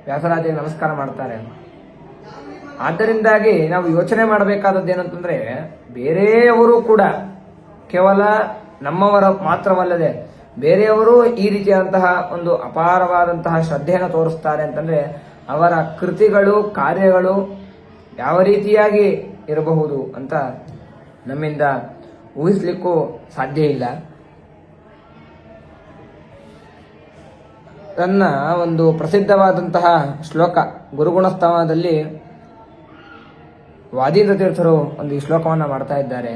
ವ್ಯಾಸರಾಜರಿಗೆ ನಮಸ್ಕಾರ ಮಾಡ್ತಾರೆ. ಆದ್ದರಿಂದಾಗಿ ನಾವು ಯೋಚನೆ ಮಾಡಬೇಕಾದದ್ದು ಏನಂತಂದ್ರೆ, ಬೇರೆಯವರು ಕೂಡ ಕೇವಲ ನಮ್ಮವರ ಮಾತ್ರವಲ್ಲದೆ ಬೇರೆಯವರು ಈ ರೀತಿಯಾದಂತಹ ಒಂದು ಅಪಾರವಾದಂತಹ ಶ್ರದ್ಧೆಯನ್ನು ತೋರಿಸ್ತಾರೆ ಅಂತಂದ್ರೆ ಅವರ ಕೃತಿಗಳು, ಕಾರ್ಯಗಳು ಯಾವ ರೀತಿಯಾಗಿ ಇರಬಹುದು ಅಂತ ನಮ್ಮಿಂದ ಊಹಿಸ್ಲಿಕ್ಕೂ ಸಾಧ್ಯ ಇಲ್ಲ. ತನ್ನ ಒಂದು ಪ್ರಸಿದ್ಧವಾದಂತಹ ಶ್ಲೋಕ ಗುರುಗುಣಸ್ತವದಲ್ಲಿ ವಾದೀಂದ್ರ ತೀರ್ಥರು ಒಂದು ಈ ಶ್ಲೋಕವನ್ನು ಮಾಡ್ತಾ ಇದ್ದಾರೆ.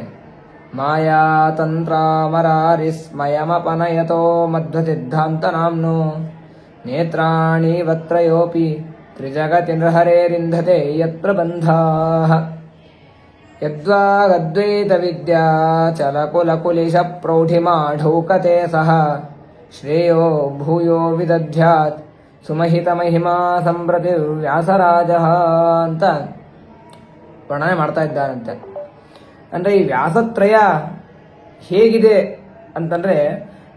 ಮಾಯಾತಂತ್ರಾಮರಾರಿಸ್ಮಯಮಪನಯತೋ ಮಧ್ವಸಿದ್ಧಾಂತ ನಾಮ್ನೋ ನೇತ್ರಾಣಿ ವತ್ರಯೋಪಿ ತ್ರಿಜಗತಿ ನೃಹರೇರಿಂಧತೆ ಯತ್ರ ಬಂಧಾಃ ಯದ್ವಾಗದ್ವೈತ ವಿದ್ಯಾ ಚಲಕುಲಕುಲಿಶ ಪ್ರೌಢಿಮಾಢೌಕತೆ ಸಹ ಶ್ರೇಯೋ ಭೂಯೋ ವಿದಧ್ಯಾತ್ ಸುಮಹಿತ ಮಹಿಮಾ ಸಂಪ್ರತಿ ವ್ಯಾಸರಾಜ ಅಂತ ವರ್ಣನೆ ಮಾಡ್ತಾ ಇದ್ದಾರಂತೆ. ಅಂದ್ರೆ ಈ ವ್ಯಾಸತ್ರಯ ಹೇಗಿದೆ ಅಂತಂದ್ರೆ,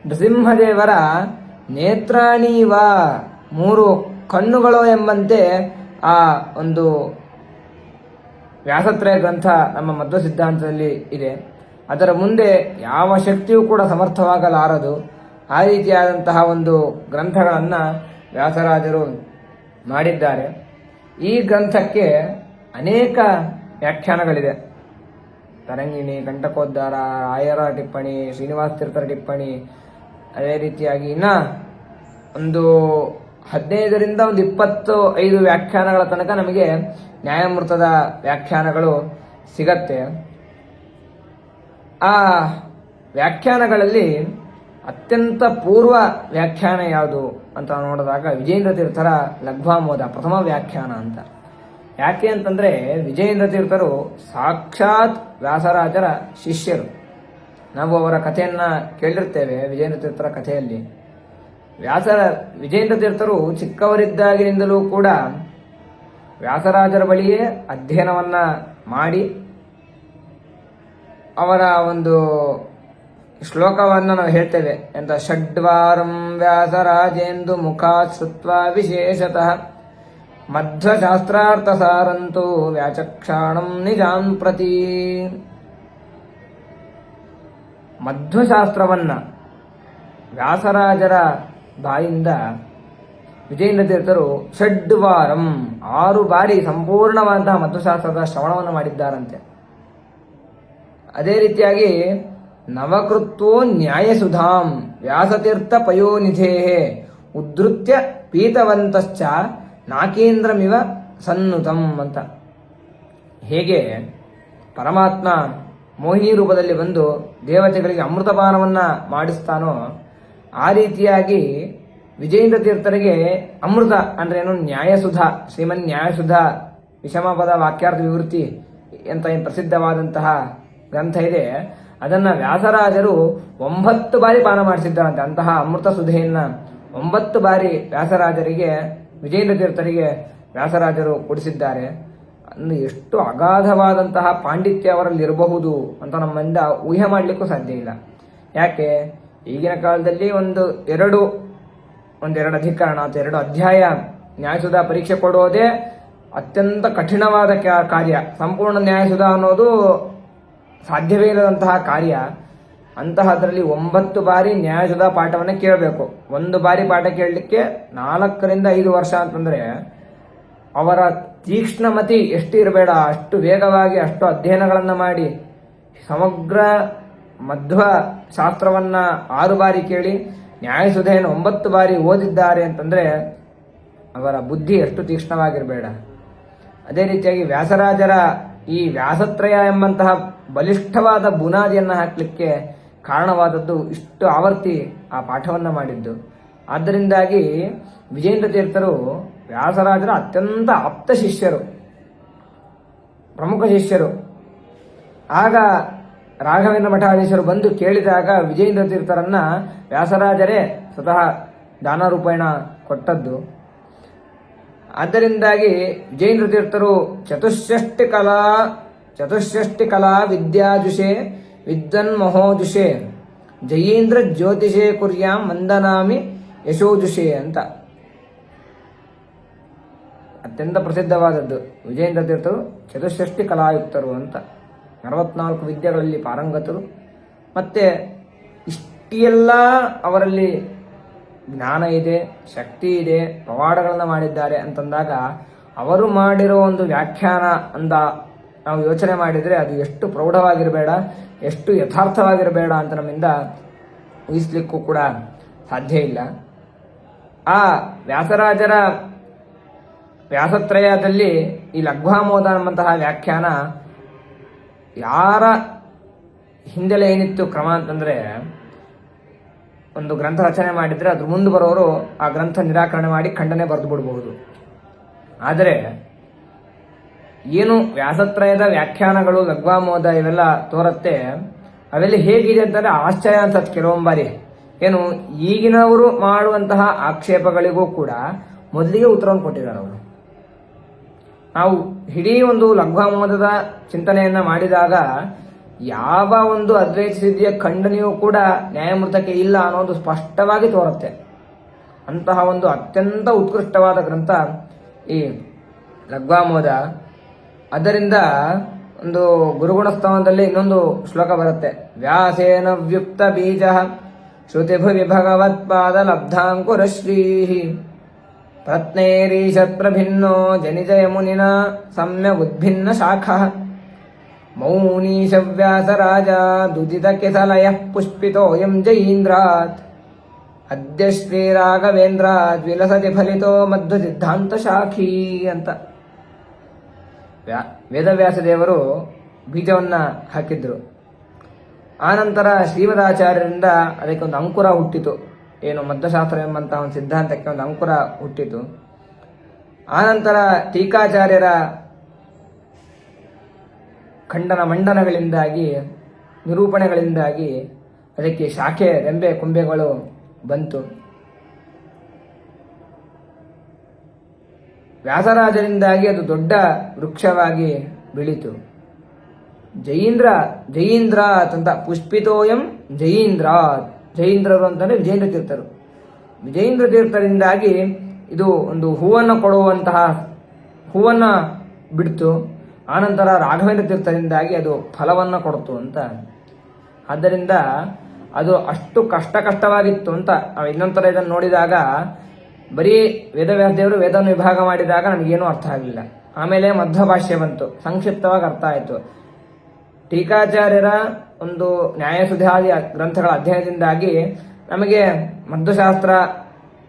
ನೃಸಿಂಹದೇವರ ನೇತ್ರಾಣೀವ 3 ಕಣ್ಣುಗಳು ಎಂಬಂತೆ ಆ ಒಂದು ವ್ಯಾಸತ್ರಯ ಗ್ರಂಥ ನಮ್ಮ ಮಧ್ವ ಸಿದ್ಧಾಂತದಲ್ಲಿ ಇದೆ. ಅದರ ಮುಂದೆ ಯಾವ ಶಕ್ತಿಯೂ ಕೂಡ ಸಮರ್ಥವಾಗಲಾರದು. ಆ ರೀತಿಯಾದಂತಹ ಒಂದು ಗ್ರಂಥಗಳನ್ನ ವ್ಯಾಸರಾಜರು ಮಾಡಿದ್ದಾರೆ. ಈ ಗ್ರಂಥಕ್ಕೆ ಅನೇಕ ವ್ಯಾಖ್ಯಾನಗಳಿದೆ. ತರಂಗಿಣಿ, ಕಂಟಕೋದ್ಧಾರ, ರಾಯರ ಟಿಪ್ಪಣಿ, ಶ್ರೀನಿವಾಸ ತೀರ್ಥರ ಟಿಪ್ಪಣಿ, ಅದೇ ರೀತಿಯಾಗಿ ಇನ್ನ ಒಂದು 15ರಿಂದ 25 ವ್ಯಾಖ್ಯಾನಗಳ ತನಕ ನಮಗೆ ನ್ಯಾಯಾಮೃತದ ವ್ಯಾಖ್ಯಾನಗಳು ಸಿಗತ್ತೆ. ಆ ವ್ಯಾಖ್ಯಾನಗಳಲ್ಲಿ ಅತ್ಯಂತ ಪೂರ್ವ ವ್ಯಾಖ್ಯಾನ ಯಾವುದು ಅಂತ ನೋಡಿದಾಗ ವಿಜಯೇಂದ್ರ ತೀರ್ಥರ ಲಘ್ವಾಮೋದ ಪ್ರಥಮ ವ್ಯಾಖ್ಯಾನ ಅಂತ. ಯಾಕೆ ಅಂತಂದ್ರೆ ವಿಜಯೇಂದ್ರ ತೀರ್ಥರು ಸಾಕ್ಷಾತ್ ವ್ಯಾಸರಾಜರ ಶಿಷ್ಯರು. ನಾವು ಅವರ ಕಥೆಯನ್ನ ಕೇಳಿರ್ತೇವೆ. ವಿಜಯೇಂದ್ರ ತೀರ್ಥರ ಕಥೆಯಲ್ಲಿ ವಿಜಯೇಂದ್ರ ತೀರ್ಥರು ಚಿಕ್ಕವರಿದ್ದಾಗಿನಿಂದಲೂ ಕೂಡ ವ್ಯಾಸರಾಜರ ಬಳಿಯೇ ಅಧ್ಯಯನವನ್ನ ಮಾಡಿ ಅವರ ಒಂದು ಶ್ಲೋಕವನ್ನು ನಾವು ಹೇಳ್ತೇವೆ ಅಂತ ಷಡ್ವಾರಂ ವ್ಯಾಸರಾಜೇಂದು ಮುಖಾತ್ ಶ್ರುತ್ವ ವಿಶೇಷತಃ ಮಧ್ವಶಾಸ್ತ್ರಾರ್ಥ ಸಾರಂತೂ ವ್ಯಾಚಕ್ಷಾಣಂ ನಿಜಾಂ ಪ್ರತಿ. ಮಧ್ವಶಾಸ್ತ್ರವನ್ನ ವ್ಯಾಸರಾಜರ ಬಾಯಿಂದ ವಿಜಯೇಂದ್ರ ತೀರ್ಥರು ಷಡ್ವಾರಂ 6 ಬಾರಿ ಸಂಪೂರ್ಣವಾದಂತಹ ಮಧ್ವಶಾಸ್ತ್ರದ ಶ್ರವಣವನ್ನು ಮಾಡಿದ್ದಾರಂತೆ. ಅದೇ ರೀತಿಯಾಗಿ ನವಕೃತ್ವೋ ನ್ಯಾಯಸುಧಾಂ ವ್ಯಾಸತೀರ್ಥ ಪಯೋನಿಧೇ ಉದ್ಧೃತ್ಯ ಪೀತವಂತಶ್ಚ ನಾಕೇಂದ್ರಮಿವ ಸನ್ನುತಂ ಅಂತ. ಹೇಗೆ ಪರಮಾತ್ಮ ಮೋಹಿನಿ ರೂಪದಲ್ಲಿ ಬಂದು ದೇವತೆಗಳಿಗೆ ಅಮೃತಪಾನವನ್ನ ಮಾಡಿಸ್ತಾನೋ ಆ ರೀತಿಯಾಗಿ ವಿಜಯೇಂದ್ರ ತೀರ್ಥರಿಗೆ ಅಮೃತ ಅಂದ್ರೆ ಏನು, ನ್ಯಾಯಸುಧಾ, ಶ್ರೀಮನ್ ನ್ಯಾಯಸುಧಾ ವಿಷಮಪದ ವಾಕ್ಯಾರ್ಥ ವಿವೃತ್ತಿ ಅಂತ ಏನು ಪ್ರಸಿದ್ಧವಾದಂತಹ ಗ್ರಂಥ ಇದೆ, ಅದನ್ನ ವ್ಯಾಸರಾಜರು 9 ಬಾರಿ ಪಾನ ಮಾಡಿಸಿದ್ದಾರಂತೆ. ಅಂತಹ ಅಮೃತ ಸುಧೆಯನ್ನ 9 ಬಾರಿ ವ್ಯಾಸರಾಜರಿಗೆ, ವಿಜಯೇಂದ್ರ ತೀರ್ಥರಿಗೆ ವ್ಯಾಸರಾಜರು ಕೊಡಿಸಿದ್ದಾರೆ. ಅಂದ್ರೆ ಎಷ್ಟು ಅಗಾಧವಾದಂತಹ ಪಾಂಡಿತ್ಯ ಅವರಲ್ಲಿ ಇರಬಹುದು ಅಂತ ನಮ್ಮಿಂದ ಊಹೆ ಮಾಡಲಿಕ್ಕೂ ಸಾಧ್ಯ ಇಲ್ಲ. ಯಾಕೆ ಈಗಿನ ಕಾಲದಲ್ಲಿ ಒಂದೆರಡು ಅಧಿಕರಣ ಅಥವಾ 2 ಅಧ್ಯಾಯ ನ್ಯಾಯಸುಧಾ ಪರೀಕ್ಷೆ ಕೊಡೋದೇ ಅತ್ಯಂತ ಕಠಿಣವಾದ ಕಾರ್ಯ. ಸಂಪೂರ್ಣ ನ್ಯಾಯಸುಧಾ ಅನ್ನೋದು ಸಾಧ್ಯವೇ ಇಲ್ಲದಂತಹ ಕಾರ್ಯ. ಅಂತಹದ್ರಲ್ಲಿ 9 ಬಾರಿ ನ್ಯಾಯಸುಧಾ ಪಾಠವನ್ನ ಕೇಳಬೇಕು. 1 ಬಾರಿ ಪಾಠ ಕೇಳಲಿಕ್ಕೆ 4 ರಿಂದ 5 ವರ್ಷ ಅಂತಂದ್ರೆ ಅವರ ತೀಕ್ಷ್ಣಮತಿ ಎಷ್ಟು ಇರಬೇಡ, ಅಷ್ಟು ವೇಗವಾಗಿ ಅಷ್ಟು ಅಧ್ಯಯನಗಳನ್ನ ಮಾಡಿ ಸಮಗ್ರ ಮಧ್ವ ಶಾಸ್ತ್ರವನ್ನ 6 ಬಾರಿ ಕೇಳಿ ನ್ಯಾಯಸುಧೆಯನ್ನು 9 ಬಾರಿ ಓದಿದ್ದಾರೆ ಅಂತಂದ್ರೆ ಅವರ ಬುದ್ಧಿ ಎಷ್ಟು ತೀಕ್ಷ್ಣವಾಗಿರಬೇಡ. ಅದೇ ರೀತಿಯಾಗಿ ವ್ಯಾಸರಾಜರ ಈ ವ್ಯಾಸತ್ರಯ ಎಂಬಂತಹ ಬಲಿಷ್ಠವಾದ ಬುನಾದಿಯನ್ನು ಹಾಕಲಿಕ್ಕೆ ಕಾರಣವಾದದ್ದು ಇಷ್ಟು ಆವರ್ತಿ ಆ ಪಾಠವನ್ನ ಮಾಡಿದ್ದು. ಆದ್ದರಿಂದಾಗಿ ವಿಜಯೇಂದ್ರ ತೀರ್ಥರು ವ್ಯಾಸರಾಜರ ಅತ್ಯಂತ ಆಪ್ತ ಶಿಷ್ಯರು, ಪ್ರಮುಖ ಶಿಷ್ಯರು. ಆಗ ರಾಘವೇಂದ್ರ ಮಠಾಧೀಶರು ಬಂದು ಕೇಳಿದಾಗ ವಿಜಯೇಂದ್ರ ತೀರ್ಥರನ್ನ ವ್ಯಾಸರಾಜರೇ ಸ್ವತಃ ದಾನರೂಪೇಣ ಕೊಟ್ಟದ್ದು. ಆದ್ದರಿಂದಾಗಿ ವಿಜಯೇಂದ್ರ ತೀರ್ಥರು ಚತುಷ್ಷಷ್ಟಿ ಕಲಾ ವಿದ್ಯಾಜುಷೆ ವಿದ್ವನ್ ಮಹೋಜುಷೆ ಜಯೇಂದ್ರ ಜ್ಯೋತಿಷೆ ಕುರ್ಯಾಂ ವಂದನಾಮಿ ಯಶೋಜುಷೆ ಅಂತ ಅತ್ಯಂತ ಪ್ರಸಿದ್ಧವಾದದ್ದು. ವಿಜಯೇಂದ್ರ ತೀರ್ಥರು ಚತುಷ್ಷಷ್ಟಿ ಕಲಾಯುಕ್ತರು ಅಂತ, 64 ವಿದ್ಯೆಗಳಲ್ಲಿ ಪಾರಂಗತರು. ಮತ್ತೆ ಇಷ್ಟೆಲ್ಲ ಅವರಲ್ಲಿ ಜ್ಞಾನ ಇದೆ, ಶಕ್ತಿ ಇದೆ, ಪವಾಡಗಳನ್ನ ಮಾಡಿದ್ದಾರೆ ಅಂತಂದಾಗ ಅವರು ಮಾಡಿರೋ ಒಂದು ವ್ಯಾಖ್ಯಾನ ಅಂತ ನಾವು ಯೋಚನೆ ಮಾಡಿದರೆ ಅದು ಎಷ್ಟು ಪ್ರೌಢವಾಗಿರಬೇಡ, ಎಷ್ಟು ಯಥಾರ್ಥವಾಗಿರಬೇಡ ಅಂತ ನಮ್ಮಿಂದ ಊಹಿಸ್ಲಿಕ್ಕೂ ಕೂಡ ಸಾಧ್ಯ ಇಲ್ಲ. ಆ ವ್ಯಾಸರಾಜರ ವ್ಯಾಸತ್ರಯದಲ್ಲಿ ಈ ಲಘ್ವಾಮೋದ ಎಂಬಂತಹ ವ್ಯಾಖ್ಯಾನ ಯಾರ ಹಿಂದೆಲೆ ಏನಿತ್ತು ಕ್ರಮ ಅಂತಂದ್ರೆ, ಒಂದು ಗ್ರಂಥ ರಚನೆ ಮಾಡಿದ್ರೆ ಅದ್ರ ಮುಂದೆ ಬರೋರು ಆ ಗ್ರಂಥ ನಿರಾಕರಣೆ ಮಾಡಿ ಖಂಡನೆ ಬರೆದು ಬಿಡಬಹುದು. ಆದರೆ ಏನು ವ್ಯಾಸತ್ರಯದ ವ್ಯಾಖ್ಯಾನಗಳು ಲಘ್ವಾಮೋದ ಇವೆಲ್ಲ ತೋರತ್ತೆ, ಅವೆಲ್ಲ ಹೇಗಿದೆ ಅಂತಂದ್ರೆ ಆಶ್ಚರ್ಯ ಅನ್ಸತ್ ಕೆಲವೊಂಬಾರಿ. ಏನು ಈಗಿನವರು ಮಾಡುವಂತಹ ಆಕ್ಷೇಪಗಳಿಗೂ ಕೂಡ ಮೊದಲಿಗೆ ಉತ್ತರವನ್ನು ಕೊಟ್ಟಿದ್ದಾರೆ ಅವರು. ನಾವು ಇಡೀ ಒಂದು ಲಘ್ವಾಮೋದದ ಚಿಂತನೆಯನ್ನ ಮಾಡಿದಾಗ ಯಾವ ಒಂದು ಅದ್ವೈತ ಸಿದ್ಧಿಯ ಖಂಡನೆಯೂ ಕೂಡ ನ್ಯಾಯಮೃತಕ್ಕೆ ಇಲ್ಲ ಅನ್ನೋದು ಸ್ಪಷ್ಟವಾಗಿ ತೋರುತ್ತೆ. ಅಂತಹ ಒಂದು ಅತ್ಯಂತ ಉತ್ಕೃಷ್ಟವಾದ ಗ್ರಂಥ ಈ ಲಘ್ವಾಮೋದ. ಅದರಿಂದ ಒಂದು ಗುರುಗುಣಸ್ತವದಲ್ಲಿ ಇನ್ನೊಂದು ಶ್ಲೋಕ ಬರುತ್ತೆ, ವ್ಯಾಸೇನ ವ್ಯುಕ್ತ ಬೀಜ ಶ್ರುತಿಭುವಿ ಭಗವತ್ಪಾದ ಲಬ್ಧಾಂಕುರಶ್ರೀ ಪ್ರತ್ನೇರೀಶತ್ ಪ್ರಭಿನ್ನೋ ಜನಿಜಯ ಮುನಿನ ಸಮ್ಯ ಉದ್ಭಿನ್ನ ಶಾಖಾ ಮೌನೀಶ ವ್ಯಾಸರಾಜ ದುದಿತ ಕೆಸಲಯ ಪುಷ್ಪಿತೋಯಂ ಜಯೀಂದ್ರಾತ್ ಅದ್ಯ ಶ್ರೀರಾಘವೇಂದ್ರಾತ್ ವಿಲಸತಿ ಫಲಿತೋ ಮಧ್ವ ಸಿದ್ಧಾಂತ ಶಾಖೀ ಅಂತ. ವೇದವ್ಯಾಸ ದೇವರು ಬೀಜವನ್ನ ಹಾಕಿದ್ರು. ಆನಂತರ ಶ್ರೀಮದಾಚಾರ್ಯರಿಂದ ಅದಕ್ಕೆ ಒಂದು ಅಂಕುರ ಹುಟ್ಟಿತು. ಏನು ಮಧ್ವಶಾಸ್ತ್ರ ಎಂಬಂತಹ ಒಂದು ಸಿದ್ಧಾಂತಕ್ಕೆ ಒಂದು ಅಂಕುರ ಹುಟ್ಟಿತು. ಆನಂತರ ಟೀಕಾಚಾರ್ಯರ ಖಂಡನ ಮಂಡನಗಳಿಂದಾಗಿ, ನಿರೂಪಣೆಗಳಿಂದಾಗಿ ಅದಕ್ಕೆ ಶಾಖೆ ರೆಂಬೆ ಕೊಂಬೆಗಳು ಬಂತು. ವ್ಯಾಸರಾಜರಿಂದಾಗಿ ಅದು ದೊಡ್ಡ ವೃಕ್ಷವಾಗಿ ಬೆಳೀತು. ಜಯೀಂದ್ರ ಜಯೀಂದ್ರ ಅಂತ ಪುಷ್ಪಿತೋಯಂ ಜಯೀಂದ್ರ, ಜಯೀಂದ್ರರು ಅಂತಂದ್ರೆ ವಿಜೇಂದ್ರ ತೀರ್ಥರು. ವಿಜೇಂದ್ರ ತೀರ್ಥರಿಂದಾಗಿ ಇದು ಒಂದು ಹೂವನ್ನು ಕೊಡುವಂತಹ ಹೂವನ್ನ ಬಿಡ್ತು. ಆನಂತರ ರಾಘವೇಂದ್ರ ತೀರ್ಥರಿಂದಾಗಿ ಅದು ಫಲವನ್ನು ಕೊಡ್ತು ಅಂತ. ಆದ್ದರಿಂದ ಅದು ಅಷ್ಟು ಕಷ್ಟವಾಗಿತ್ತು ಅಂತ ನಾವು ಇನ್ನೊಂಥರ ಇದನ್ನು ನೋಡಿದಾಗ, ಬರೀ ವೇದವ್ಯಾಸ ದೇವರು ವೇದವನ್ನು ವಿಭಾಗ ಮಾಡಿದಾಗ ನನಗೇನೂ ಅರ್ಥ ಆಗಲಿಲ್ಲ. ಆಮೇಲೆ ಮಧ್ವಭಾಷ್ಯ ಬಂತು, ಸಂಕ್ಷಿಪ್ತವಾಗಿ ಅರ್ಥ ಆಯಿತು. ಟೀಕಾಚಾರ್ಯರ ಒಂದು ನ್ಯಾಯಸುಧಾದಿ ಗ್ರಂಥಗಳ ಅಧ್ಯಯನದಿಂದಾಗಿ ನಮಗೆ ಮಧ್ವಶಾಸ್ತ್ರ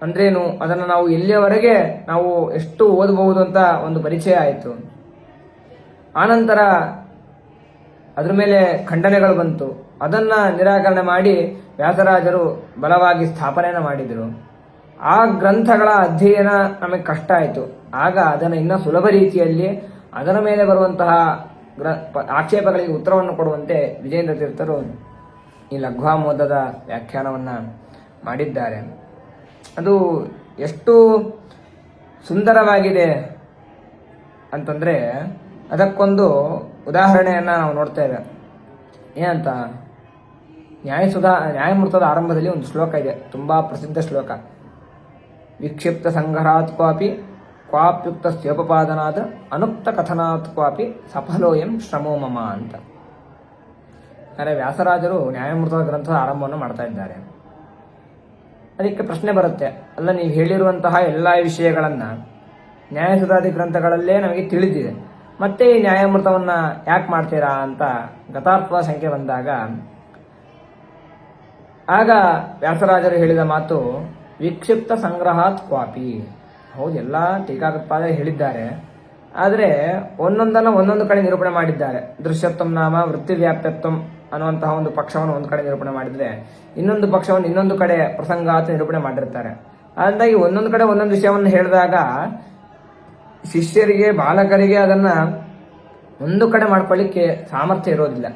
ಅಂದ್ರೇನು, ಅದನ್ನು ನಾವು ಎಲ್ಲಿಯವರೆಗೆ ನಾವು ಎಷ್ಟು ಓದಬಹುದು ಅಂತ ಒಂದು ಪರಿಚಯ ಆಯಿತು. ಆನಂತರ ಅದ್ರ ಮೇಲೆ ಖಂಡನೆಗಳು ಬಂತು. ಅದನ್ನ ನಿರಾಕರಣೆ ಮಾಡಿ ವ್ಯಾಸರಾಜರು ಬಲವಾಗಿ ಸ್ಥಾಪನೆಯನ್ನು ಮಾಡಿದರು. ಆ ಗ್ರಂಥಗಳ ಅಧ್ಯಯನ ನಮಗೆ ಕಷ್ಟ ಆಯಿತು. ಆಗ ಅದನ್ನು ಇನ್ನೂ ಸುಲಭ ರೀತಿಯಲ್ಲಿ ಅದರ ಮೇಲೆ ಬರುವಂತಹ ಆಕ್ಷೇಪಗಳಿಗೆ ಉತ್ತರವನ್ನು ಕೊಡುವಂತೆ ವಿಜೇಂದ್ರ ತೀರ್ಥರು ಈ ಲಘ್ವಾಮೋದದ ವ್ಯಾಖ್ಯಾನವನ್ನು ಮಾಡಿದ್ದಾರೆ. ಅದು ಎಷ್ಟು ಸುಂದರವಾಗಿದೆ ಅಂತಂದರೆ ಅದಕ್ಕೊಂದು ಉದಾಹರಣೆಯನ್ನು ನಾವು ನೋಡ್ತೇವೆ. ಏನಂತ, ನ್ಯಾಯಮೃತದ ಆರಂಭದಲ್ಲಿ ಒಂದು ಶ್ಲೋಕ ಇದೆ, ತುಂಬ ಪ್ರಸಿದ್ಧ ಶ್ಲೋಕ. ವಿಕ್ಷಿಪ್ತ ಸಂಗ್ರಹಾತ್ ಕ್ವಾಪಿ ಕ್ವಾಪ್ಯುಕ್ತ ಸ್ಯೋಪಪಾದನಾದ ಅನುಕ್ತ ಕಥನಾತ್ ಕ್ವಾಪಿ ಸಫಲೋಯಂ ಶ್ರಮೋ ಮಮ ಅಂತ. ಅಂದರೆ ವ್ಯಾಸರಾಜರು ನ್ಯಾಯಮೃತದ ಗ್ರಂಥದ ಆರಂಭವನ್ನು ಮಾಡ್ತಾ ಇದ್ದಾರೆ. ಅದಕ್ಕೆ ಪ್ರಶ್ನೆ ಬರುತ್ತೆ, ಅಲ್ಲ ನೀವು ಹೇಳಿರುವಂತಹ ಎಲ್ಲ ವಿಷಯಗಳನ್ನು ನ್ಯಾಯಸುಧಾದಿ ಗ್ರಂಥಗಳಲ್ಲೇ ನಮಗೆ ತಿಳಿದಿದೆ, ಮತ್ತೆ ಈ ನ್ಯಾಯಾಮೃತವನ್ನು ಯಾಕೆ ಮಾಡ್ತೀರಾ ಅಂತ ಗತಾರ್ಥ ಸಂಖ್ಯೆ ಬಂದಾಗ ಆಗ ವ್ಯಾಸರಾಜರು ಹೇಳಿದ ಮಾತು ವಿಕ್ಷಿಪ್ತ ಸಂಗ್ರಹಾತ್ ಕ್ವಾಪಿ. ಹೌದು, ಎಲ್ಲ ಟೀಕಾಕೃತ್ಪಾದ ಹೇಳಿದ್ದಾರೆ, ಆದರೆ ಒಂದೊಂದನ್ನು ಒಂದೊಂದು ಕಡೆ ನಿರೂಪಣೆ ಮಾಡಿದ್ದಾರೆ. ದೃಶ್ಯತ್ವಂ ನಾಮ ವೃತ್ತಿ ವ್ಯಾಪ್ಯತ್ವಂ ಅನ್ನುವಂತಹ ಒಂದು ಪಕ್ಷವನ್ನು ಒಂದು ಕಡೆ ನಿರೂಪಣೆ ಮಾಡಿದರೆ ಇನ್ನೊಂದು ಪಕ್ಷವನ್ನು ಇನ್ನೊಂದು ಕಡೆ ಪ್ರಸಂಗಾತ್ ನಿರೂಪಣೆ ಮಾಡಿರ್ತಾರೆ. ಹಾಗಾಗಿ ಒಂದೊಂದು ಕಡೆ ಒಂದೊಂದು ವಿಷಯವನ್ನು ಹೇಳಿದಾಗ ಶಿಷ್ಯರಿಗೆ ಬಾಲಕರಿಗೆ ಅದನ್ನು ಒಂದು ಕಡೆ ಮಾಡ್ಕೊಳ್ಳಿಕ್ಕೆ ಸಾಮರ್ಥ್ಯ ಇರೋದಿಲ್ಲ.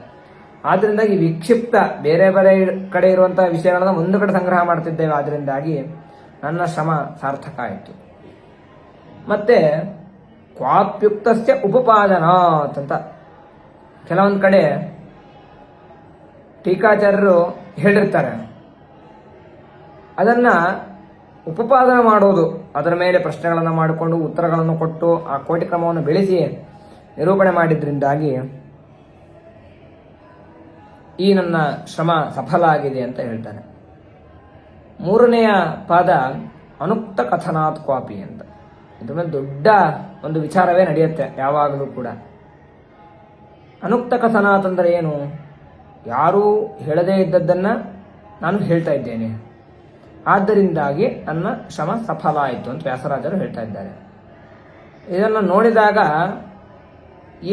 ಆದ್ರಿಂದ ಈ ವಿಕ್ಷಿಪ್ತ ಬೇರೆ ಬೇರೆ ಕಡೆ ಇರುವಂತಹ ವಿಷಯಗಳನ್ನು ಒಂದು ಕಡೆ ಸಂಗ್ರಹ ಮಾಡ್ತಿದ್ದೇವೆ. ಆದ್ರಿಂದಾಗಿ ನನ್ನ ಶ್ರಮ ಸಾರ್ಥಕ ಆಯಿತು. ಮತ್ತೆ ಕ್ವಾಪ್ಯುಕ್ತಸ್ಯ ಉಪಪಾದನಾತ್ ಅಂತ ಕೆಲವೊಂದು ಕಡೆ ಟೀಕಾಚಾರ್ಯರು ಹೇಳಿರ್ತಾರೆ. ಅದನ್ನ ಉಪಪಾದನೆ ಮಾಡೋದು, ಅದರ ಮೇಲೆ ಪ್ರಶ್ನೆಗಳನ್ನು ಮಾಡಿಕೊಂಡು ಉತ್ತರಗಳನ್ನು ಕೊಟ್ಟು ಆ ಕೋಟಿ ಕ್ರಮವನ್ನು ಬೆಳೆಸಿ ನಿರೂಪಣೆ ಮಾಡಿದ್ರಿಂದಾಗಿ ಈ ನನ್ನ ಶ್ರಮ ಸಫಲ ಆಗಿದೆ ಅಂತ ಹೇಳ್ತಾನೆ. ಮೂರನೆಯ ಪಾದ ಅನುಕ್ತ ಕಥನಾತ್ ಕ್ವಾಪಿ ಅಂತ. ಇದ್ರ ಮೇಲೆ ದೊಡ್ಡ ಒಂದು ವಿಚಾರವೇ ನಡೆಯುತ್ತೆ ಯಾವಾಗಲೂ ಕೂಡ. ಅನುಕ್ತ ಕಥನಾತ್ ಅಂದರೆ ಏನು? ಯಾರೂ ಹೇಳದೇ ಇದ್ದದ್ದನ್ನು ನಾನು ಹೇಳ್ತಾ ಇದ್ದೇನೆ, ಆದ್ದರಿಂದಾಗಿ ನನ್ನ ಶ್ರಮ ಸಫಲ ಆಯಿತು ಅಂತ ವ್ಯಾಸರಾಜರು ಹೇಳ್ತಾ ಇದ್ದಾರೆ. ಇದನ್ನು ನೋಡಿದಾಗ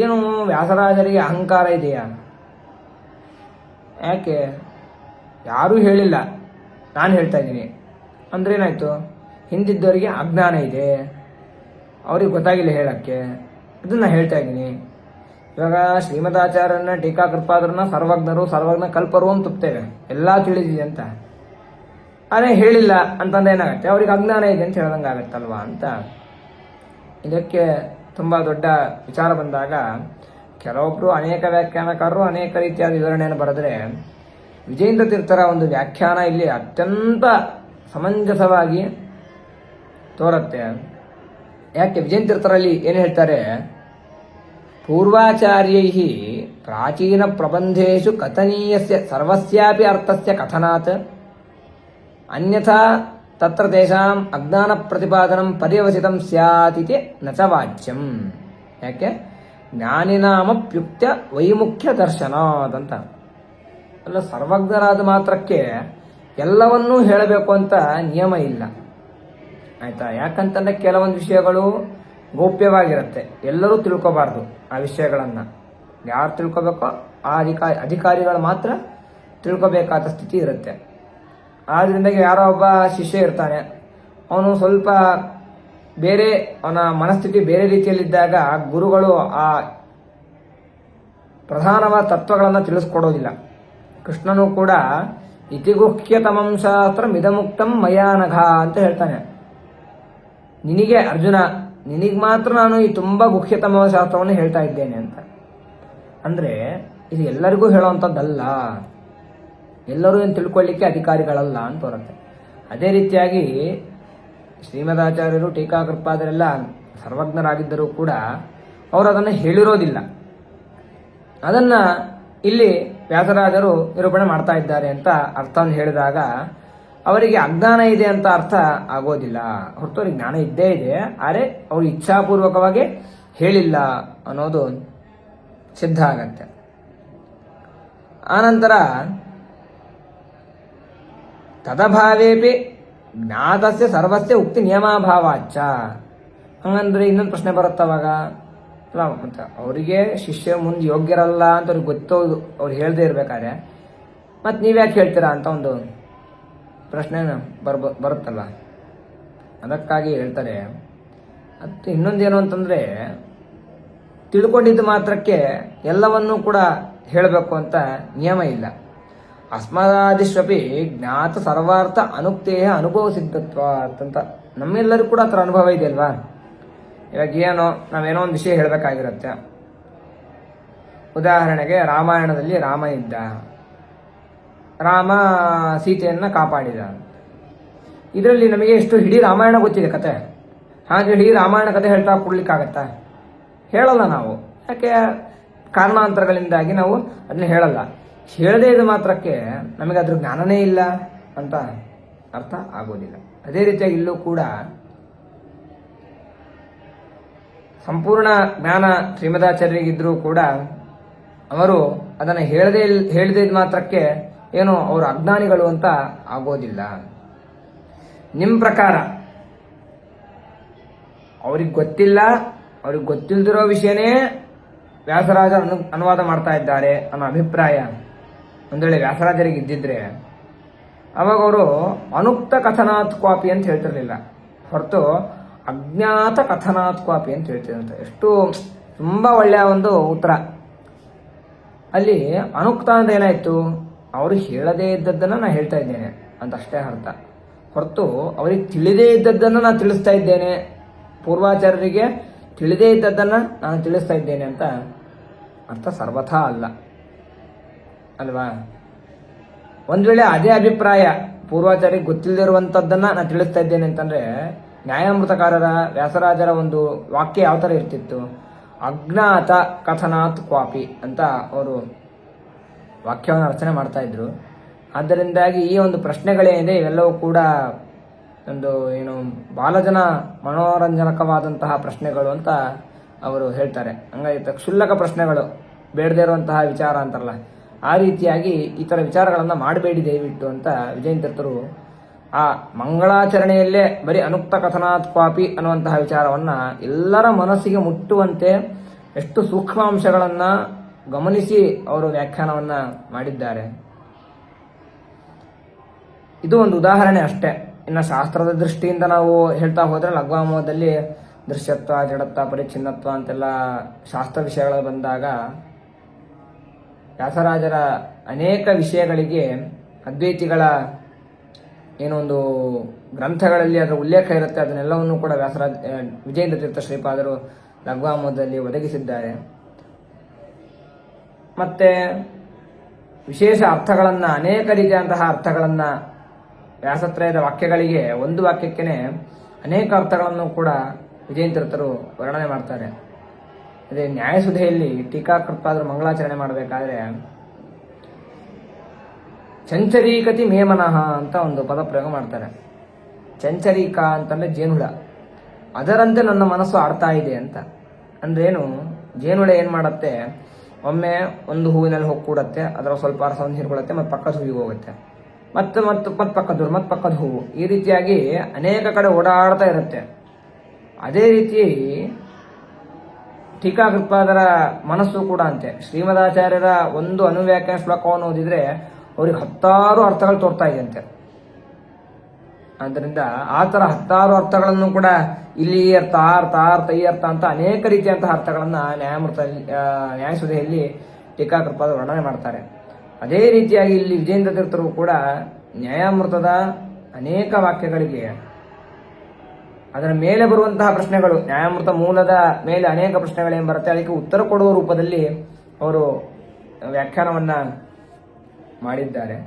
ಏನು ವ್ಯಾಸರಾಜರಿಗೆ ಅಹಂಕಾರ ಇದೆಯಾ? ಯಾಕೆ? ಯಾರೂ ಹೇಳಿಲ್ಲ, ನಾನು ಹೇಳ್ತಾ ಇದ್ದೀನಿ ಅಂದ್ರೆ ಏನಾಯ್ತು? ಹಿಂದಿದ್ದವರಿಗೆ ಅಜ್ಞಾನ ಇದೆ, ಅವ್ರಿಗೆ ಗೊತ್ತಾಗಿಲ್ಲ ಹೇಳಕ್ಕೆ, ಇದನ್ನ ಹೇಳ್ತಾ ಇದ್ದೀನಿ. ಇವಾಗ ಶ್ರೀಮದಾಚಾರ್ಯರನ್ನ ಟೀಕಾಕೃತ್ಪಾದರನ್ನ ಸರ್ವಜ್ಞ ಕಲ್ಪರು ಅಂತ ತುಪ್ತೇವೆ, ಎಲ್ಲ ತಿಳಿದಿದೆ ಅಂತ. ಅದೇ ಹೇಳಿಲ್ಲ ಅಂತಂದ್ರೆ ಏನಾಗತ್ತೆ? ಅವ್ರಿಗೆ ಅಜ್ಞಾನ ಇದೆ ಅಂತ ಹೇಳ್ದಂಗೆ ಆಗತ್ತಲ್ವಾ ಅಂತ. ಇದಕ್ಕೆ ತುಂಬ ದೊಡ್ಡ ವಿಚಾರ ಬಂದಾಗ ಕೆಲವೊಬ್ರು ಅನೇಕ ವ್ಯಾಖ್ಯಾನಕಾರರು ಅನೇಕ ರೀತಿಯಾದ ವಿವರಣೆಯನ್ನು ಬರೆದ್ರೆ, ವಿಜೇಂದ್ರ ತೀರ್ಥರ ಒಂದು ವ್ಯಾಖ್ಯಾನ ಇಲ್ಲಿ ಅತ್ಯಂತ ಸಮಂಜಸವಾಗಿ ತೋರುತ್ತೆ. ಯಾಕೆ? ವಿಜೇಂದ್ರ ತೀರ್ಥರಲ್ಲಿ ಏನು ಹೇಳ್ತಾರೆ? ಪೂರ್ವಾಚಾರ್ಯೈ ಪ್ರಾಚೀನ ಪ್ರಬಂಧೇಶು ಕಥನೀಯಸ್ಯ ಸರ್ವಸ್ಯಾಪಿ ಅರ್ಥಸ್ಯ ಕಥನಾತ್ ಅನ್ಯಥಾ ತತ್ರ ತೇಷಾಂ ಅಜ್ಞಾನ ಪ್ರತಿಪಾದನಂ ಪರ್ಯವಸಿತಂ ಸ್ಯಾತಿತಿ ನ ಚ ವಾಚ್ಯಂ. ಯಾಕೆ? ಜ್ಞಾನಿನಾಮಪ್ಯುಕ್ತ ವೈಮುಖ್ಯ ದರ್ಶನಾತ್ ಅಂತ. ಅಲ್ಲ, ಸರ್ವಜ್ಞರಾದ ಮಾತ್ರಕ್ಕೆ ಎಲ್ಲವನ್ನೂ ಹೇಳಬೇಕು ಅಂತ ನಿಯಮ ಇಲ್ಲ, ಆಯ್ತಾ? ಯಾಕಂತಂದ್ರೆ ಕೆಲವೊಂದು ವಿಷಯಗಳು ಗೌಪ್ಯವಾಗಿರುತ್ತೆ, ಎಲ್ಲರೂ ತಿಳ್ಕೊಬಾರ್ದು ಆ ವಿಷಯಗಳನ್ನು. ಯಾರು ತಿಳ್ಕೊಬೇಕೋ ಆ ಅಧಿಕಾರಿಗಳು ಮಾತ್ರ ತಿಳ್ಕೊಬೇಕಾದ ಸ್ಥಿತಿ ಇರುತ್ತೆ. ಆದ್ರಿಂದ ಯಾರೋ ಒಬ್ಬ ಶಿಷ್ಯ ಇರ್ತಾನೆ, ಅವನು ಸ್ವಲ್ಪ ಬೇರೆ, ಅವನ ಮನಸ್ಥಿತಿ ಬೇರೆ ರೀತಿಯಲ್ಲಿದ್ದಾಗ ಗುರುಗಳು ಆ ಪ್ರಧಾನವಾದ ತತ್ವಗಳನ್ನು ತಿಳಿಸ್ಕೊಡೋದಿಲ್ಲ. ಕೃಷ್ಣನು ಕೂಡ ಇತಿಗುಹ್ಯತಮಂ ಶಾಸ್ತ್ರ ಮಿದಮುಕ್ತಂ ಮಯಾನಘ ಅಂತ ಹೇಳ್ತಾನೆ. ನಿನಗೆ ಅರ್ಜುನ ನಿನಗೆ ಮಾತ್ರ ನಾನು ಈ ತುಂಬ ಗುಹ್ಯತಮ ಶಾಸ್ತ್ರವನ್ನು ಹೇಳ್ತಾ ಇದ್ದೇನೆ ಅಂತ. ಅಂದರೆ ಇದು ಎಲ್ಲರಿಗೂ ಹೇಳುವಂಥದ್ದಲ್ಲ, ಎಲ್ಲರೂ ಏನು ತಿಳ್ಕೊಳ್ಳಿಕ್ಕೆ ಅಧಿಕಾರಿಗಳಲ್ಲ ಅಂತ ಬರುತ್ತೆ. ಅದೇ ರೀತಿಯಾಗಿ ಶ್ರೀಮದಾಚಾರ್ಯರು ಟೀಕಾಕೃತ್ಪಾದರೆಲ್ಲ ಸರ್ವಜ್ಞರಾಗಿದ್ದರೂ ಕೂಡ ಅವರು ಅದನ್ನು ಹೇಳಿರೋದಿಲ್ಲ. ಅದನ್ನು ಇಲ್ಲಿ ವ್ಯಾಸರಾಜರು ನಿರೂಪಣೆ ಮಾಡ್ತಾ ಇದ್ದಾರೆ ಅಂತ ಅರ್ಥವನ್ನು ಹೇಳಿದಾಗ ಅವರಿಗೆ ಅಜ್ಞಾನ ಇದೆ ಅಂತ ಅರ್ಥ ಆಗೋದಿಲ್ಲ. ಹೊರತು ಅವ್ರಿಗೆ ಜ್ಞಾನ ಇದ್ದೇ ಇದೆ, ಆದರೆ ಅವರು ಇಚ್ಛಾಪೂರ್ವಕವಾಗಿ ಹೇಳಿಲ್ಲ ಅನ್ನೋದು ಸಿದ್ಧ ಆಗತ್ತೆ. ಆನಂತರ ತದಭಾವೇಪಿ ಜ್ಞಾತಸ್ಯ ಸರ್ವಸ್ಯ ಉಕ್ತಿ ನಿಯಮಾಭಾವಾಚ್ಚ. ಹಂಗಂದ್ರೆ ಇನ್ನೊಂದು ಪ್ರಶ್ನೆ ಬರುತ್ತವಾಗ, ಅಲ್ಲ ಮತ್ತೆ ಅವರಿಗೆ ಶಿಷ್ಯ ಮುಂದೆ ಯೋಗ್ಯರಲ್ಲ ಅಂತ ಅವ್ರಿಗೆ ಗೊತ್ತೋದು, ಅವ್ರು ಹೇಳದೇ ಇರ್ಬೇಕಾದ್ರೆ ಮತ್ತೆ ನೀವ್ಯಾಕೆ ಹೇಳ್ತೀರಾ ಅಂತ ಒಂದು ಪ್ರಶ್ನೆ ಬರುತ್ತಲ್ಲ. ಅದಕ್ಕಾಗಿ ಹೇಳ್ತಾರೆ. ಮತ್ತು ಇನ್ನೊಂದೇನು ಅಂತಂದರೆ, ತಿಳ್ಕೊಂಡಿದ್ದು ಮಾತ್ರಕ್ಕೆ ಎಲ್ಲವನ್ನೂ ಕೂಡ ಹೇಳಬೇಕು ಅಂತ ನಿಯಮ ಇಲ್ಲ. ಅಸ್ಮದಾದಿಶ್ವಪಿ ಜ್ಞಾತ ಸರ್ವಾರ್ಥ ಅನುಕ್ತೇಹ ಅನುಭವ ಸಿದ್ಧತ್ವ ಅಂತ ನಮ್ಮೆಲ್ಲರಿಗೂ ಕೂಡ ಆ ಥರ ಅನುಭವ ಇದೆ ಅಲ್ವಾ. ಇವಾಗ ನಾವೇನೋ ಒಂದು ವಿಷಯ ಹೇಳಬೇಕಾಗಿರುತ್ತೆ. ಉದಾಹರಣೆಗೆ ರಾಮಾಯಣದಲ್ಲಿ ರಾಮ ಇದ್ದ, ರಾಮ ಸೀತೆಯನ್ನು ಕಾಪಾಡಿದ. ಇದರಲ್ಲಿ ನಮಗೆ ಎಷ್ಟು ಇಡೀ ರಾಮಾಯಣ ಗೊತ್ತಿದೆ ಕತೆ, ಹಾಗೆ ಇಡೀ ರಾಮಾಯಣ ಕತೆ ಹೇಳ್ತಾ ಕೊಡ್ಲಿಕ್ಕಾಗತ್ತಾ? ಹೇಳಲ್ಲ ನಾವು. ಯಾಕೆ? ಕಾರಣಾಂತರಗಳಿಂದಾಗಿ ನಾವು ಅದನ್ನ ಹೇಳಲ್ಲ. ಹೇಳದೇ ಇದ್ದ ಮಾತ್ರಕ್ಕೆ ನಮಗೆ ಅದ್ರ ಜ್ಞಾನನೇ ಇಲ್ಲ ಅಂತ ಅರ್ಥ ಆಗೋದಿಲ್ಲ. ಅದೇ ರೀತಿಯಾಗಿ ಇಲ್ಲೂ ಕೂಡ ಸಂಪೂರ್ಣ ಜ್ಞಾನ ಶ್ರೀಮದಾಚಾರ್ಯರಿಗಿದ್ರೂ ಕೂಡ ಅವರು ಅದನ್ನು ಹೇಳದೇ ಇದ್ದ ಮಾತ್ರಕ್ಕೆ ಏನು ಅವರು ಅಜ್ಞಾನಿಗಳು ಅಂತ ಆಗೋದಿಲ್ಲ. ನಿಮ್ಮ ಪ್ರಕಾರ ಅವ್ರಿಗೆ ಗೊತ್ತಿಲ್ಲ, ಅವ್ರಿಗೆ ಗೊತ್ತಿಲ್ದಿರೋ ವಿಷಯನೇ ವ್ಯಾಸರಾಜ ಅನುವಾದ ಮಾಡ್ತಾ ಇದ್ದಾರೆ ಅನ್ನೋ ಅಭಿಪ್ರಾಯ ಒಂದು ವೇಳೆ ವ್ಯಾಸರಾಜರಿಗೆ ಇದ್ದಿದ್ರೆ ಅವಾಗ ಅವರು ಅನುಕ್ತ ಕಥನಾತ್ ಕ್ವಾಪಿ ಅಂತ ಹೇಳ್ತಿರ್ಲಿಲ್ಲ, ಹೊರತು ಅಜ್ಞಾತ ಕಥನಾತ್ ಕ್ವಾಪಿ ಅಂತ ಹೇಳ್ತಿದ್ರಂತೆ. ಎಷ್ಟು ತುಂಬ ಒಳ್ಳೆಯ ಒಂದು ಉತ್ತರ. ಅಲ್ಲಿ ಅನುಕ್ತ ಅಂತ ಏನಾಯ್ತು, ಅವರು ಹೇಳದೇ ಇದ್ದದ್ದನ್ನು ನಾನು ಹೇಳ್ತಾ ಇದ್ದೇನೆ ಅಂತ ಅಷ್ಟೇ ಅರ್ಥ, ಹೊರತು ಅವರಿಗೆ ತಿಳಿದೇ ಇದ್ದದ್ದನ್ನು ನಾನು ತಿಳಿಸ್ತಾ ಇದ್ದೇನೆ, ಪೂರ್ವಾಚಾರ್ಯರಿಗೆ ತಿಳಿದೇ ಇದ್ದದ್ದನ್ನು ನಾನು ತಿಳಿಸ್ತಾ ಇದ್ದೇನೆ ಅಂತ ಅರ್ಥ ಸರ್ವಥಾ ಅಲ್ಲ ಅಲ್ವಾ. ಒಂದು ವೇಳೆ ಅದೇ ಅಭಿಪ್ರಾಯ ಪೂರ್ವಾಚಾರ್ಯರಿಗೆ ಗೊತ್ತಿಲ್ಲದಿರುವಂಥದ್ದನ್ನು ನಾನು ತಿಳಿಸ್ತಾ ಇದ್ದೇನೆ ಅಂತಂದರೆ, ನ್ಯಾಯಾಮೃತಕಾರರ ವ್ಯಾಸರಾಜರ ಒಂದು ವಾಕ್ಯ ಯಾವ ಥರ ಇರ್ತಿತ್ತು? ಅಜ್ಞಾತ ಕಥನಾತ್ ಕ್ವಾಪಿ ಅಂತ ಅವರು ವಾಕ್ಯವನ್ನು ರಚನೆ ಮಾಡ್ತಾ ಇದ್ರು. ಆದ್ದರಿಂದಾಗಿ ಈ ಒಂದು ಪ್ರಶ್ನೆಗಳೇನಿದೆ ಇವೆಲ್ಲವೂ ಕೂಡ ಒಂದು ಬಾಲಜನ ಮನೋರಂಜನಕವಾದಂತಹ ಪ್ರಶ್ನೆಗಳು ಅಂತ ಅವರು ಹೇಳ್ತಾರೆ. ಹಂಗಾಗಿ ಕ್ಷುಲ್ಲಕ ಪ್ರಶ್ನೆಗಳು, ಬೇಡದೇ ಇರುವಂತಹ ವಿಚಾರ ಅಂತಾರಲ್ಲ, ಆ ರೀತಿಯಾಗಿ ಈ ಥರ ವಿಚಾರಗಳನ್ನು ಮಾಡಬೇಡಿ ದಯವಿಟ್ಟು ಅಂತ ವಿಜಯತೀರ್ಥರು ಆ ಮಂಗಳಾಚರಣೆಯಲ್ಲೇ ಬರೀ ಅನುಕ್ತ ಕಥನಾತ್ ಕ್ವಾಪಿ ಅನ್ನುವಂತಹ ವಿಚಾರವನ್ನು ಎಲ್ಲರ ಮನಸ್ಸಿಗೆ ಮುಟ್ಟುವಂತೆ ಎಷ್ಟು ಸೂಕ್ಷ್ಮಾಂಶಗಳನ್ನು ಗಮನಿಸಿ ಅವರು ವ್ಯಾಖ್ಯಾನವನ್ನು ಮಾಡಿದ್ದಾರೆ. ಇದು ಒಂದು ಉದಾಹರಣೆ ಅಷ್ಟೇ. ಇನ್ನು ಶಾಸ್ತ್ರದ ದೃಷ್ಟಿಯಿಂದ ನಾವು ಹೇಳ್ತಾ ಹೋದರೆ ಲಘ್ವಾಮೋಹದಲ್ಲಿ ದೃಶ್ಯತ್ವ, ಜಡತ್ವ, ಪರಿಚ್ಛಿನ್ನತ್ವ ಅಂತೆಲ್ಲ ಶಾಸ್ತ್ರ ವಿಷಯಗಳು ಬಂದಾಗ ವ್ಯಾಸರಾಜರ ಅನೇಕ ವಿಷಯಗಳಿಗೆ ಅದ್ವೈತಿಗಳ ಏನೊಂದು ಗ್ರಂಥಗಳಲ್ಲಿ ಅದರ ಉಲ್ಲೇಖ ಇರುತ್ತೆ, ಅದನ್ನೆಲ್ಲವನ್ನೂ ಕೂಡ ವಿಜಯೇಂದ್ರ ತೀರ್ಥ ಶ್ರೀಪಾದರು ಲಘ್ವಾಮೋಹದಲ್ಲಿ ಒದಗಿಸಿದ್ದಾರೆ. ಮತ್ತೆ ವಿಶೇಷ ಅರ್ಥಗಳನ್ನು, ಅನೇಕ ರೀತಿಯಾದಂತಹ ಅರ್ಥಗಳನ್ನು ವ್ಯಾಸತ್ರಯದ ವಾಕ್ಯಗಳಿಗೆ ಒಂದು ವಾಕ್ಯಕ್ಕೇ ಅನೇಕ ಅರ್ಥಗಳನ್ನು ಕೂಡ ವಿಜಯತೀರ್ಥರು ವರ್ಣನೆ ಮಾಡ್ತಾರೆ. ಅದೇ ನ್ಯಾಯಸುಧೆಯಲ್ಲಿ ಟೀಕಾಕೃತ್ಪಾದರು ಮಂಗಳಾಚರಣೆ ಮಾಡಬೇಕಾದ್ರೆ ಚಂಚರೀಕತಿ ಮೇಮನಃ ಅಂತ ಒಂದು ಪದಪ್ರಯೋಗ ಮಾಡ್ತಾರೆ. ಚಂಚರೀಕ ಅಂತಂದರೆ ಜೇನುಹುಳ, ಅದರಂತೆ ನನ್ನ ಮನಸ್ಸು ಆಡ್ತಾ ಇದೆ ಅಂತ. ಅಂದ್ರೇನು? ಜೇನುಹುಳ ಏನು ಮಾಡುತ್ತೆ, ಒಮ್ಮೆ ಒಂದು ಹೂವಿನಲ್ಲಿ ಹೋಗಿ ಕೂಡತ್ತೆ, ಅದರ ಸ್ವಲ್ಪ ರಸವನ್ನು ಹೀರ್ಕೊಳ್ಳುತ್ತೆ, ಮತ್ತು ಪಕ್ಕದ ಹೂವಿಗೆ ಹೋಗುತ್ತೆ, ಮತ್ತೆ ಪಕ್ಕದ ಹೂವು, ಈ ರೀತಿಯಾಗಿ ಅನೇಕ ಕಡೆ ಓಡಾಡ್ತಾ ಇರುತ್ತೆ. ಅದೇ ರೀತಿ ಟೀಕಾಕೃತ್ಪಾದರ ಮನಸ್ಸು ಕೂಡ ಅಂತೆ. ಶ್ರೀಮದಾಚಾರ್ಯರ ಒಂದು ಅನುವ್ಯಾಖ್ಯಾನ ಶ್ಲೋಕವನ್ನು ಓದಿದ್ರೆ ಅವ್ರಿಗೆ 10 ಅರ್ಥಗಳು ತೋರ್ತಾ ಇದೆಯಂತೆ. ಆದ್ದರಿಂದ ಆ ಥರ 10 ಅರ್ಥಗಳನ್ನು ಕೂಡ ಇಲ್ಲಿ ಈ ಅರ್ಥ, ಈ ಅರ್ಥ ಅಂತ ಅನೇಕ ರೀತಿಯಂತಹ ಅರ್ಥಗಳನ್ನು ನ್ಯಾಯಸುಧೆಯಲ್ಲಿ ಟೀಕಾಕೃತ್ಪಾದ ವರ್ಣನೆ ಮಾಡ್ತಾರೆ. ಅದೇ ರೀತಿಯಾಗಿ ಇಲ್ಲಿ ವಿಜಯೇಂದ್ರ ತೀರ್ಥರು ಕೂಡ ನ್ಯಾಯಾಮೃತದ ಅನೇಕ ವಾಕ್ಯಗಳಿಗೆ ಅದರ ಮೇಲೆ ಬರುವಂತಹ ಪ್ರಶ್ನೆಗಳು, ನ್ಯಾಯಾಮೃತ ಮೂಲದ ಮೇಲೆ ಅನೇಕ ಪ್ರಶ್ನೆಗಳೇನು ಬರುತ್ತೆ ಅದಕ್ಕೆ ಉತ್ತರ ಕೊಡುವ ರೂಪದಲ್ಲಿ ಅವರು ವ್ಯಾಖ್ಯಾನವನ್ನ ಮಾಡಿದ್ದಾರೆ.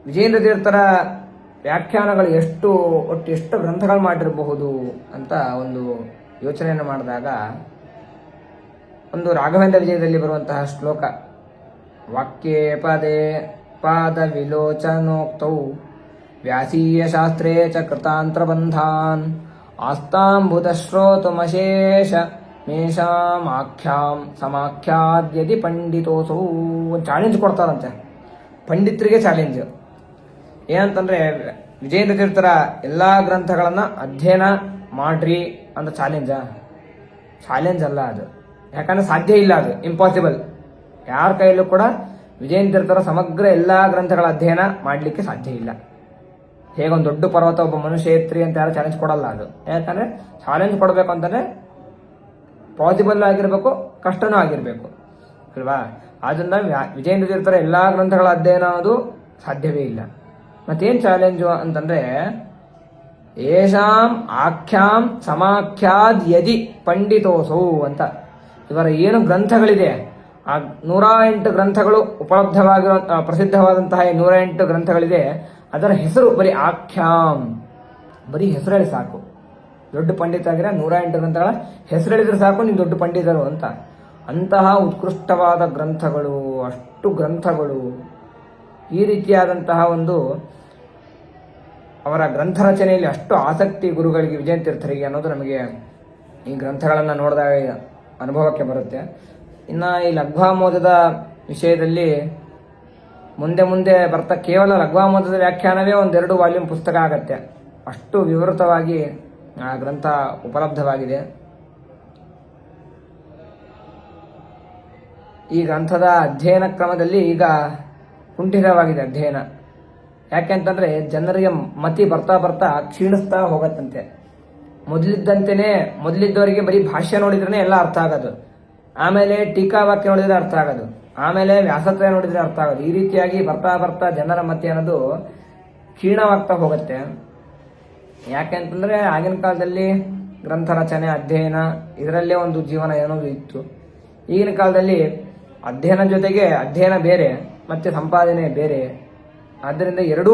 ವಿಜೇಂದ್ರ ತೀರ್ಥರ ವ್ಯಾಖ್ಯಾನಗಳು ಒಟ್ಟು ಎಷ್ಟು ಗ್ರಂಥಗಳು ಮಾಡಿರಬಹುದು ಅಂತ ಒಂದು ಯೋಚನೆಯನ್ನು ಮಾಡಿದಾಗ ಒಂದು ರಾಘವೇಂದ್ರ ವಿಜಯದಲ್ಲಿ ಬರುವಂತಹ ಶ್ಲೋಕ, ವಾಕ್ಯೇ ಪದೇ ಪಾದ ವಿಲೋಚನೋಕ್ತೌ ವ್ಯಾಸೀಯ ಶಾಸ್ತ್ರೇ ಚ ಕೃತಾಂತರಬಂಧಾನ್ ಆಸ್ತಾಂಬುಧ ಶ್ರೋತುಮಶೇಷ ಮೇಷಾಮಾಖ್ಯಾಂ ಸಮಾಖ್ಯಾದ್ಯದಿ ಪಂಡಿತೋಸೌ. ಒಂದು ಚಾಲೆಂಜ್ ಕೊಡ್ತಾರಂತೆ ಪಂಡಿತರಿಗೆ ಚಾಲೆಂಜ್. ಏನಂತಂದ್ರೆ ವಿಜೇಂದ್ರ ತೀರ್ಥರ ಎಲ್ಲಾ ಗ್ರಂಥಗಳನ್ನ ಅಧ್ಯಯನ ಮಾಡ್ರಿ ಅಂತ ಚಾಲೆಂಜ್ ಅಲ್ಲ ಅದು. ಯಾಕಂದ್ರೆ ಸಾಧ್ಯ ಇಲ್ಲ, ಅದು ಇಂಪಾಸಿಬಲ್. ಯಾರ ಕೈಯಲ್ಲೂ ಕೂಡ ವಿಜೇಂದ್ರ ತೀರ್ಥರ ಸಮಗ್ರ ಎಲ್ಲಾ ಗ್ರಂಥಗಳ ಅಧ್ಯಯನ ಮಾಡಲಿಕ್ಕೆ ಸಾಧ್ಯ ಇಲ್ಲ. ಹೇಗೊಂದು ದೊಡ್ಡ ಪರ್ವತ ಒಬ್ಬ ಮನುಷ್ಯ ಎತ್ರಿ ಅಂತ ಯಾರು ಚಾಲೆಂಜ್ ಕೊಡಲ್ಲ ಅದು. ಯಾಕಂದ್ರೆ ಚಾಲೆಂಜ್ ಕೊಡಬೇಕು ಅಂತಂದ್ರೆ ಪಾಸಿಬಲ್ ಆಗಿರ್ಬೇಕು, ಕಷ್ಟನೂ ಆಗಿರ್ಬೇಕು ಅಲ್ವಾ. ಆದ್ರಿಂದ ವಿಜೇಂದ್ರ ತೀರ್ಥರ ಎಲ್ಲಾ ಗ್ರಂಥಗಳ ಅಧ್ಯಯನ ಅದು ಸಾಧ್ಯವೇ ಇಲ್ಲ. ಮತ್ತೇನ್ ಚಾಲೆಂಜು ಅಂತಂದ್ರೆ ಏಷಾಂ ಆಖ್ಯಾಂ ಸಮಾಖ್ಯಾದ್ ಯದಿ ಪಂಡಿತೋಸೌ ಅಂತ. ಇವರ ಏನು ಗ್ರಂಥಗಳಿದೆ ಆ 108 ಗ್ರಂಥಗಳು ಉಪಲಬ್ಧವಾಗಿರೋ ಪ್ರಸಿದ್ಧವಾದಂತಹ 108 ಗ್ರಂಥಗಳಿದೆ, ಅದರ ಹೆಸರು ಬರೀ ಆಖ್ಯಾಂ, ಬರೀ ಹೆಸರು ಹೇಳಿ ಸಾಕು. ದೊಡ್ಡ ಪಂಡಿತ ಆಗಿರ 108 ಗ್ರಂಥಗಳ ಹೆಸರು ಹೇಳಿದ್ರೆ ಸಾಕು ನೀವು ದೊಡ್ಡ ಪಂಡಿತರು ಅಂತ. ಅಂತಹ ಉತ್ಕೃಷ್ಟವಾದ ಗ್ರಂಥಗಳು, ಅಷ್ಟು ಗ್ರಂಥಗಳು, ಈ ರೀತಿಯಾದಂತಹ ಒಂದು ಅವರ ಗ್ರಂಥ ರಚನೆಯಲ್ಲಿ ಅಷ್ಟು ಆಸಕ್ತಿ ಗುರುಗಳಿಗೆ, ವಿಜೇಂದ್ರ ತೀರ್ಥರಿಗೆ ಅನ್ನೋದು ನಮಗೆ ಈ ಗ್ರಂಥಗಳನ್ನು ನೋಡಿದಾಗ ಅನುಭವಕ್ಕೆ ಬರುತ್ತೆ. ಇನ್ನು ಈ ಲಘ್ವಾಮೋದದ ವಿಷಯದಲ್ಲಿ ಮುಂದೆ ಬರ್ತಾ ಕೇವಲ ಲಘ್ವಾಮೋದದ ವ್ಯಾಖ್ಯಾನವೇ 1-2 ವಾಲ್ಯೂಮ್ ಪುಸ್ತಕ ಆಗತ್ತೆ. ಅಷ್ಟು ವಿವೃತವಾಗಿ ಆ ಗ್ರಂಥ ಉಪಲಬ್ಧವಾಗಿದೆ. ಈ ಗ್ರಂಥದ ಅಧ್ಯಯನ ಕ್ರಮದಲ್ಲಿ ಈಗ ಕುಂಠಿತವಾಗಿದೆ ಅಧ್ಯಯನ. ಯಾಕೆಂತಂದ್ರೆ ಜನರಿಗೆ ಮತಿ ಬರ್ತಾ ಕ್ಷೀಣಿಸ್ತಾ ಹೋಗತ್ತಂತೆ. ಮೊದಲಿದ್ದವರಿಗೆ ಬರೀ ಭಾಷ್ಯ ನೋಡಿದ್ರೆ ಎಲ್ಲ ಅರ್ಥ ಆಗೋದು, ಆಮೇಲೆ ಟೀಕಾವಾಕ್ಯ ನೋಡಿದ್ರೆ ಅರ್ಥ ಆಗೋದು, ಆಮೇಲೆ ವ್ಯಾಸತ್ರಯ ನೋಡಿದ್ರೆ ಅರ್ಥ ಆಗೋದು. ಈ ರೀತಿಯಾಗಿ ಬರ್ತಾ ಜನರ ಮತಿ ಅನ್ನೋದು ಕ್ಷೀಣವಾಗ್ತಾ ಹೋಗುತ್ತೆ. ಯಾಕೆಂತಂದ್ರೆ ಆಗಿನ ಕಾಲದಲ್ಲಿ ಗ್ರಂಥ ರಚನೆ, ಅಧ್ಯಯನ ಇದರಲ್ಲೇ ಒಂದು ಜೀವನ ಏನೋದು ಇತ್ತು. ಈಗಿನ ಕಾಲದಲ್ಲಿ ಅಧ್ಯಯನ ಜೊತೆಗೆ ಅಧ್ಯಯನ ಬೇರೆ ಮತ್ತೆ ಸಂಪಾದನೆ ಬೇರೆ. ಆದ್ದರಿಂದ ಎರಡೂ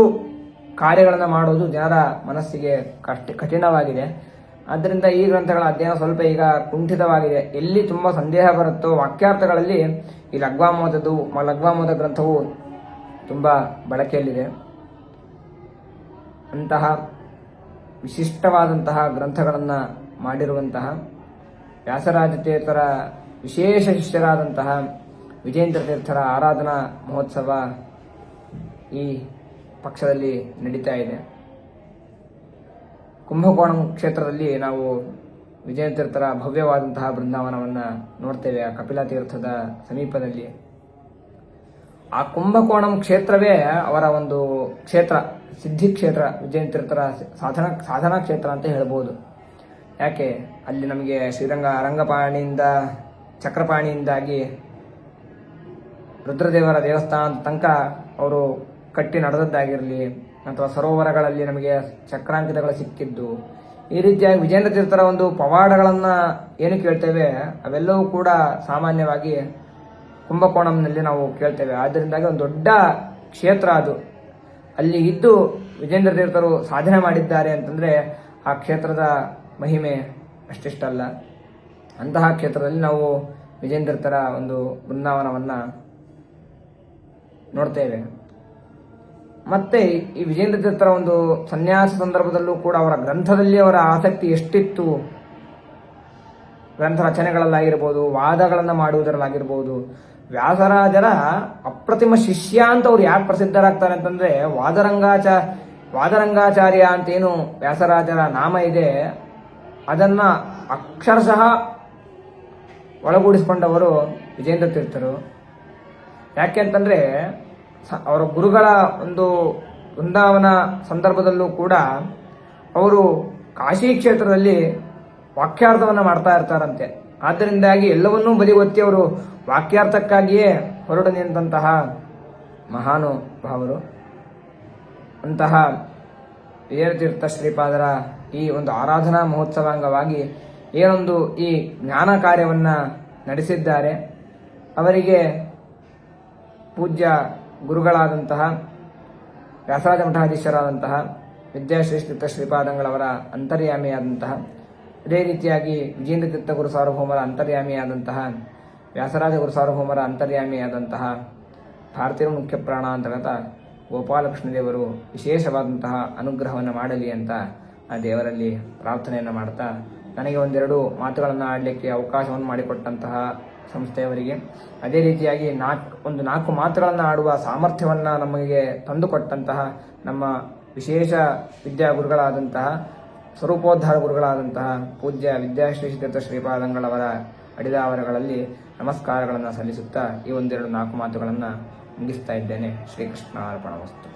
ಕಾರ್ಯಗಳನ್ನು ಮಾಡೋದು ಜನರ ಮನಸ್ಸಿಗೆ ಕಠಿಣವಾಗಿದೆ. ಆದ್ದರಿಂದ ಈ ಗ್ರಂಥಗಳ ಅಧ್ಯಯನ ಸ್ವಲ್ಪ ಈಗ ಕುಂಠಿತವಾಗಿದೆ. ಎಲ್ಲಿ ತುಂಬಾ ಸಂದೇಹ ಬರುತ್ತೋ ವಾಕ್ಯಾರ್ಥಗಳಲ್ಲಿ ಈ ಲಘ್ವಾಮೋದ ಗ್ರಂಥವು ತುಂಬಾ ಬಳಕೆಯಲ್ಲಿದೆ. ಅಂತಹ ವಿಶಿಷ್ಟವಾದಂತಹ ಗ್ರಂಥಗಳನ್ನು ಮಾಡಿರುವಂತಹ ವ್ಯಾಸರಾಜ ತೀರ್ಥರ ವಿಶೇಷ ಶಿಷ್ಯರಾದಂತಹ ವಿಜೇಂದ್ರ ತೀರ್ಥರ ಆರಾಧನಾ ಮಹೋತ್ಸವ ಈ ಪಕ್ಷದಲ್ಲಿ ನಡೀತಾ ಇದೆ. ಕುಂಭಕೋಣಂ ಕ್ಷೇತ್ರದಲ್ಲಿ ನಾವು ವಿಜೇಂದ್ರ ತೀರ್ಥರ ಭವ್ಯವಾದಂತಹ ಬೃಂದಾವನವನ್ನು ನೋಡ್ತೇವೆ, ಆ ಕಪಿಲ ತೀರ್ಥದ ಸಮೀಪದಲ್ಲಿ. ಆ ಕುಂಭಕೋಣಂ ಕ್ಷೇತ್ರವೇ ಅವರ ಒಂದು ಕ್ಷೇತ್ರ, ಸಿದ್ಧಿ ಕ್ಷೇತ್ರ, ವಿಜೇಂದ್ರ ತೀರ್ಥರ ಸಾಧನಾ ಕ್ಷೇತ್ರ ಅಂತ ಹೇಳ್ಬೋದು. ಯಾಕೆ ಅಲ್ಲಿ ನಮಗೆ ರಂಗಪಾಣಿಯಿಂದ ಚಕ್ರಪಾಣಿಯಿಂದಾಗಿ ರುದ್ರದೇವರ ದೇವಸ್ಥಾನದ ತನಕ ಅವರು ಕಟ್ಟಿ ನಡೆದದ್ದಾಗಿರಲಿ, ಅಥವಾ ಸರೋವರಗಳಲ್ಲಿ ನಮಗೆ ಚಕ್ರಾಂಕಿತಗಳು ಸಿಕ್ಕಿದ್ದು, ಈ ರೀತಿಯಾಗಿ ವಿಜೇಂದ್ರ ತೀರ್ಥರ ಒಂದು ಪವಾಡಗಳನ್ನು ಏನು ಕೇಳ್ತೇವೆ ಅವೆಲ್ಲವೂ ಕೂಡ ಸಾಮಾನ್ಯವಾಗಿ ಕುಂಭಕೋಣಂನಲ್ಲಿ ನಾವು ಕೇಳ್ತೇವೆ. ಆದ್ದರಿಂದಾಗಿ ಒಂದು ದೊಡ್ಡ ಕ್ಷೇತ್ರ ಅದು. ಅಲ್ಲಿ ಇದ್ದು ವಿಜೇಂದ್ರ ತೀರ್ಥರು ಸಾಧನೆ ಮಾಡಿದ್ದಾರೆ ಅಂತಂದ್ರೆ ಆ ಕ್ಷೇತ್ರದ ಮಹಿಮೆ ಅಷ್ಟಿಷ್ಟಲ್ಲ. ಅಂತಹ ಕ್ಷೇತ್ರದಲ್ಲಿ ನಾವು ವಿಜೇಂದ್ರ ತೀರ್ಥರ ಒಂದು ಬೃಂದಾವನವನ್ನು ನೋಡ್ತೇವೆ. ಮತ್ತೆ ಈ ವಿಜೇಂದ್ರ ತೀರ್ಥರ ಒಂದು ಸನ್ಯಾಸ ಸಂದರ್ಭದಲ್ಲೂ ಕೂಡ ಅವರ ಗ್ರಂಥದಲ್ಲಿ ಅವರ ಆಸಕ್ತಿ ಎಷ್ಟಿತ್ತು, ಗ್ರಂಥ ರಚನೆಗಳಲ್ಲಾಗಿರ್ಬೋದು, ವಾದಗಳನ್ನು ಮಾಡುವುದರಲ್ಲಾಗಿರ್ಬೋದು. ವ್ಯಾಸರಾಜರ ಅಪ್ರತಿಮ ಶಿಷ್ಯ ಅಂತ ಅವ್ರು ಯಾಕೆ ಪ್ರಸಿದ್ಧರಾಗ್ತಾರೆ ಅಂತಂದ್ರೆ ವಾದರಂಗಾಚಾರ್ಯ ಅಂತೇನು ವ್ಯಾಸರಾಜರ ನಾಮ ಇದೆ ಅದನ್ನ ಅಕ್ಷರಶಃ ಒಳಗೂಡಿಸಿಕೊಂಡವರು ವಿಜೇಂದ್ರ ತೀರ್ಥರು. ಯಾಕೆಂತಂದ್ರೆ ಅವರ ಗುರುಗಳ ಒಂದು ವೃಂದಾವನ ಸಂದರ್ಭದಲ್ಲೂ ಕೂಡ ಅವರು ಕಾಶಿ ಕ್ಷೇತ್ರದಲ್ಲಿ ವಾಕ್ಯಾರ್ಥವನ್ನು ಮಾಡ್ತಾ ಇರ್ತಾರಂತೆ. ಆದ್ದರಿಂದಾಗಿ ಎಲ್ಲವನ್ನೂ ಬದಿಗೊತ್ತಿ ಅವರು ವಾಕ್ಯಾರ್ಥಕ್ಕಾಗಿಯೇ ಹೊರಡು ನಿಂತಹ ಮಹಾನುಭಾವರು. ಅಂತಹ ವಿಜಯತೀರ್ಥ ಶ್ರೀಪಾದರ ಈ ಒಂದು ಆರಾಧನಾ ಮಹೋತ್ಸವ ಅಂಗವಾಗಿ ಏನೊಂದು ಈ ಜ್ಞಾನ ಕಾರ್ಯವನ್ನು ನಡೆಸಿದ್ದಾರೆ ಅವರಿಗೆ ಪೂಜ್ಯ ಗುರುಗಳಾದಂತಹ ವ್ಯಾಸರಾಜ ಮಠಾಧೀಶರಾದಂತಹ ವಿದ್ಯಾಶ್ರೀ ಶ್ರೀಪಾದಂಗಳವರ ಅಂತರ್ಯಾಮಿಯಾದಂತಹ, ಅದೇ ರೀತಿಯಾಗಿ ವಿಜೇಂದ್ರ ತೀರ್ಥ ಗುರು ಸಾರ್ವಭೌಮರ ಅಂತರ್ಯಾಮಿಯಾದಂತಹ, ವ್ಯಾಸರಾಜ ಗುರು ಸಾರ್ವಭೌಮರ ಅಂತರ್ಯಾಮಿಯಾದಂತಹ ಭಾರತೀಯ ಮುಖ್ಯ ಪ್ರಾಣಾಂತರ್ಗತ ಗೋಪಾಲಕೃಷ್ಣ ದೇವರು ವಿಶೇಷವಾದಂತಹ ಅನುಗ್ರಹವನ್ನು ಮಾಡಲಿ ಅಂತ ಆ ದೇವರಲ್ಲಿ ಪ್ರಾರ್ಥನೆಯನ್ನು ಮಾಡ್ತಾ, ನನಗೆ ಒಂದೆರಡು ಮಾತುಗಳನ್ನು ಆಡಲಿಕ್ಕೆ ಅವಕಾಶವನ್ನು ಮಾಡಿಕೊಟ್ಟಂತಹ ಸಂಸ್ಥೆಯವರಿಗೆ, ಅದೇ ರೀತಿಯಾಗಿ ನಾಲ್ಕು ಮಾತುಗಳನ್ನು ಆಡುವ ಸಾಮರ್ಥ್ಯವನ್ನು ನಮಗೆ ತಂದುಕೊಟ್ಟಂತಹ ನಮ್ಮ ವಿಶೇಷ ವಿದ್ಯಾಗುರುಗಳಾದಂತಹ ಸ್ವರೂಪೋದ್ಧಾರ ಗುರುಗಳಾದಂತಹ ಪೂಜ್ಯ ವಿದ್ಯಾಶ್ರೀ ತೀರ್ಥ ಶ್ರೀಪಾದಂಗಳವರ ಅಡಿದಾವರಗಳಲ್ಲಿ ನಮಸ್ಕಾರಗಳನ್ನು ಸಲ್ಲಿಸುತ್ತಾ ಈ ಒಂದೆರಡು ನಾಲ್ಕು ಮಾತುಗಳನ್ನು ಮುಗಿಸ್ತಾ ಇದ್ದೇನೆ. ಶ್ರೀಕೃಷ್ಣ ಅರ್ಪಣಮಸ್ತು.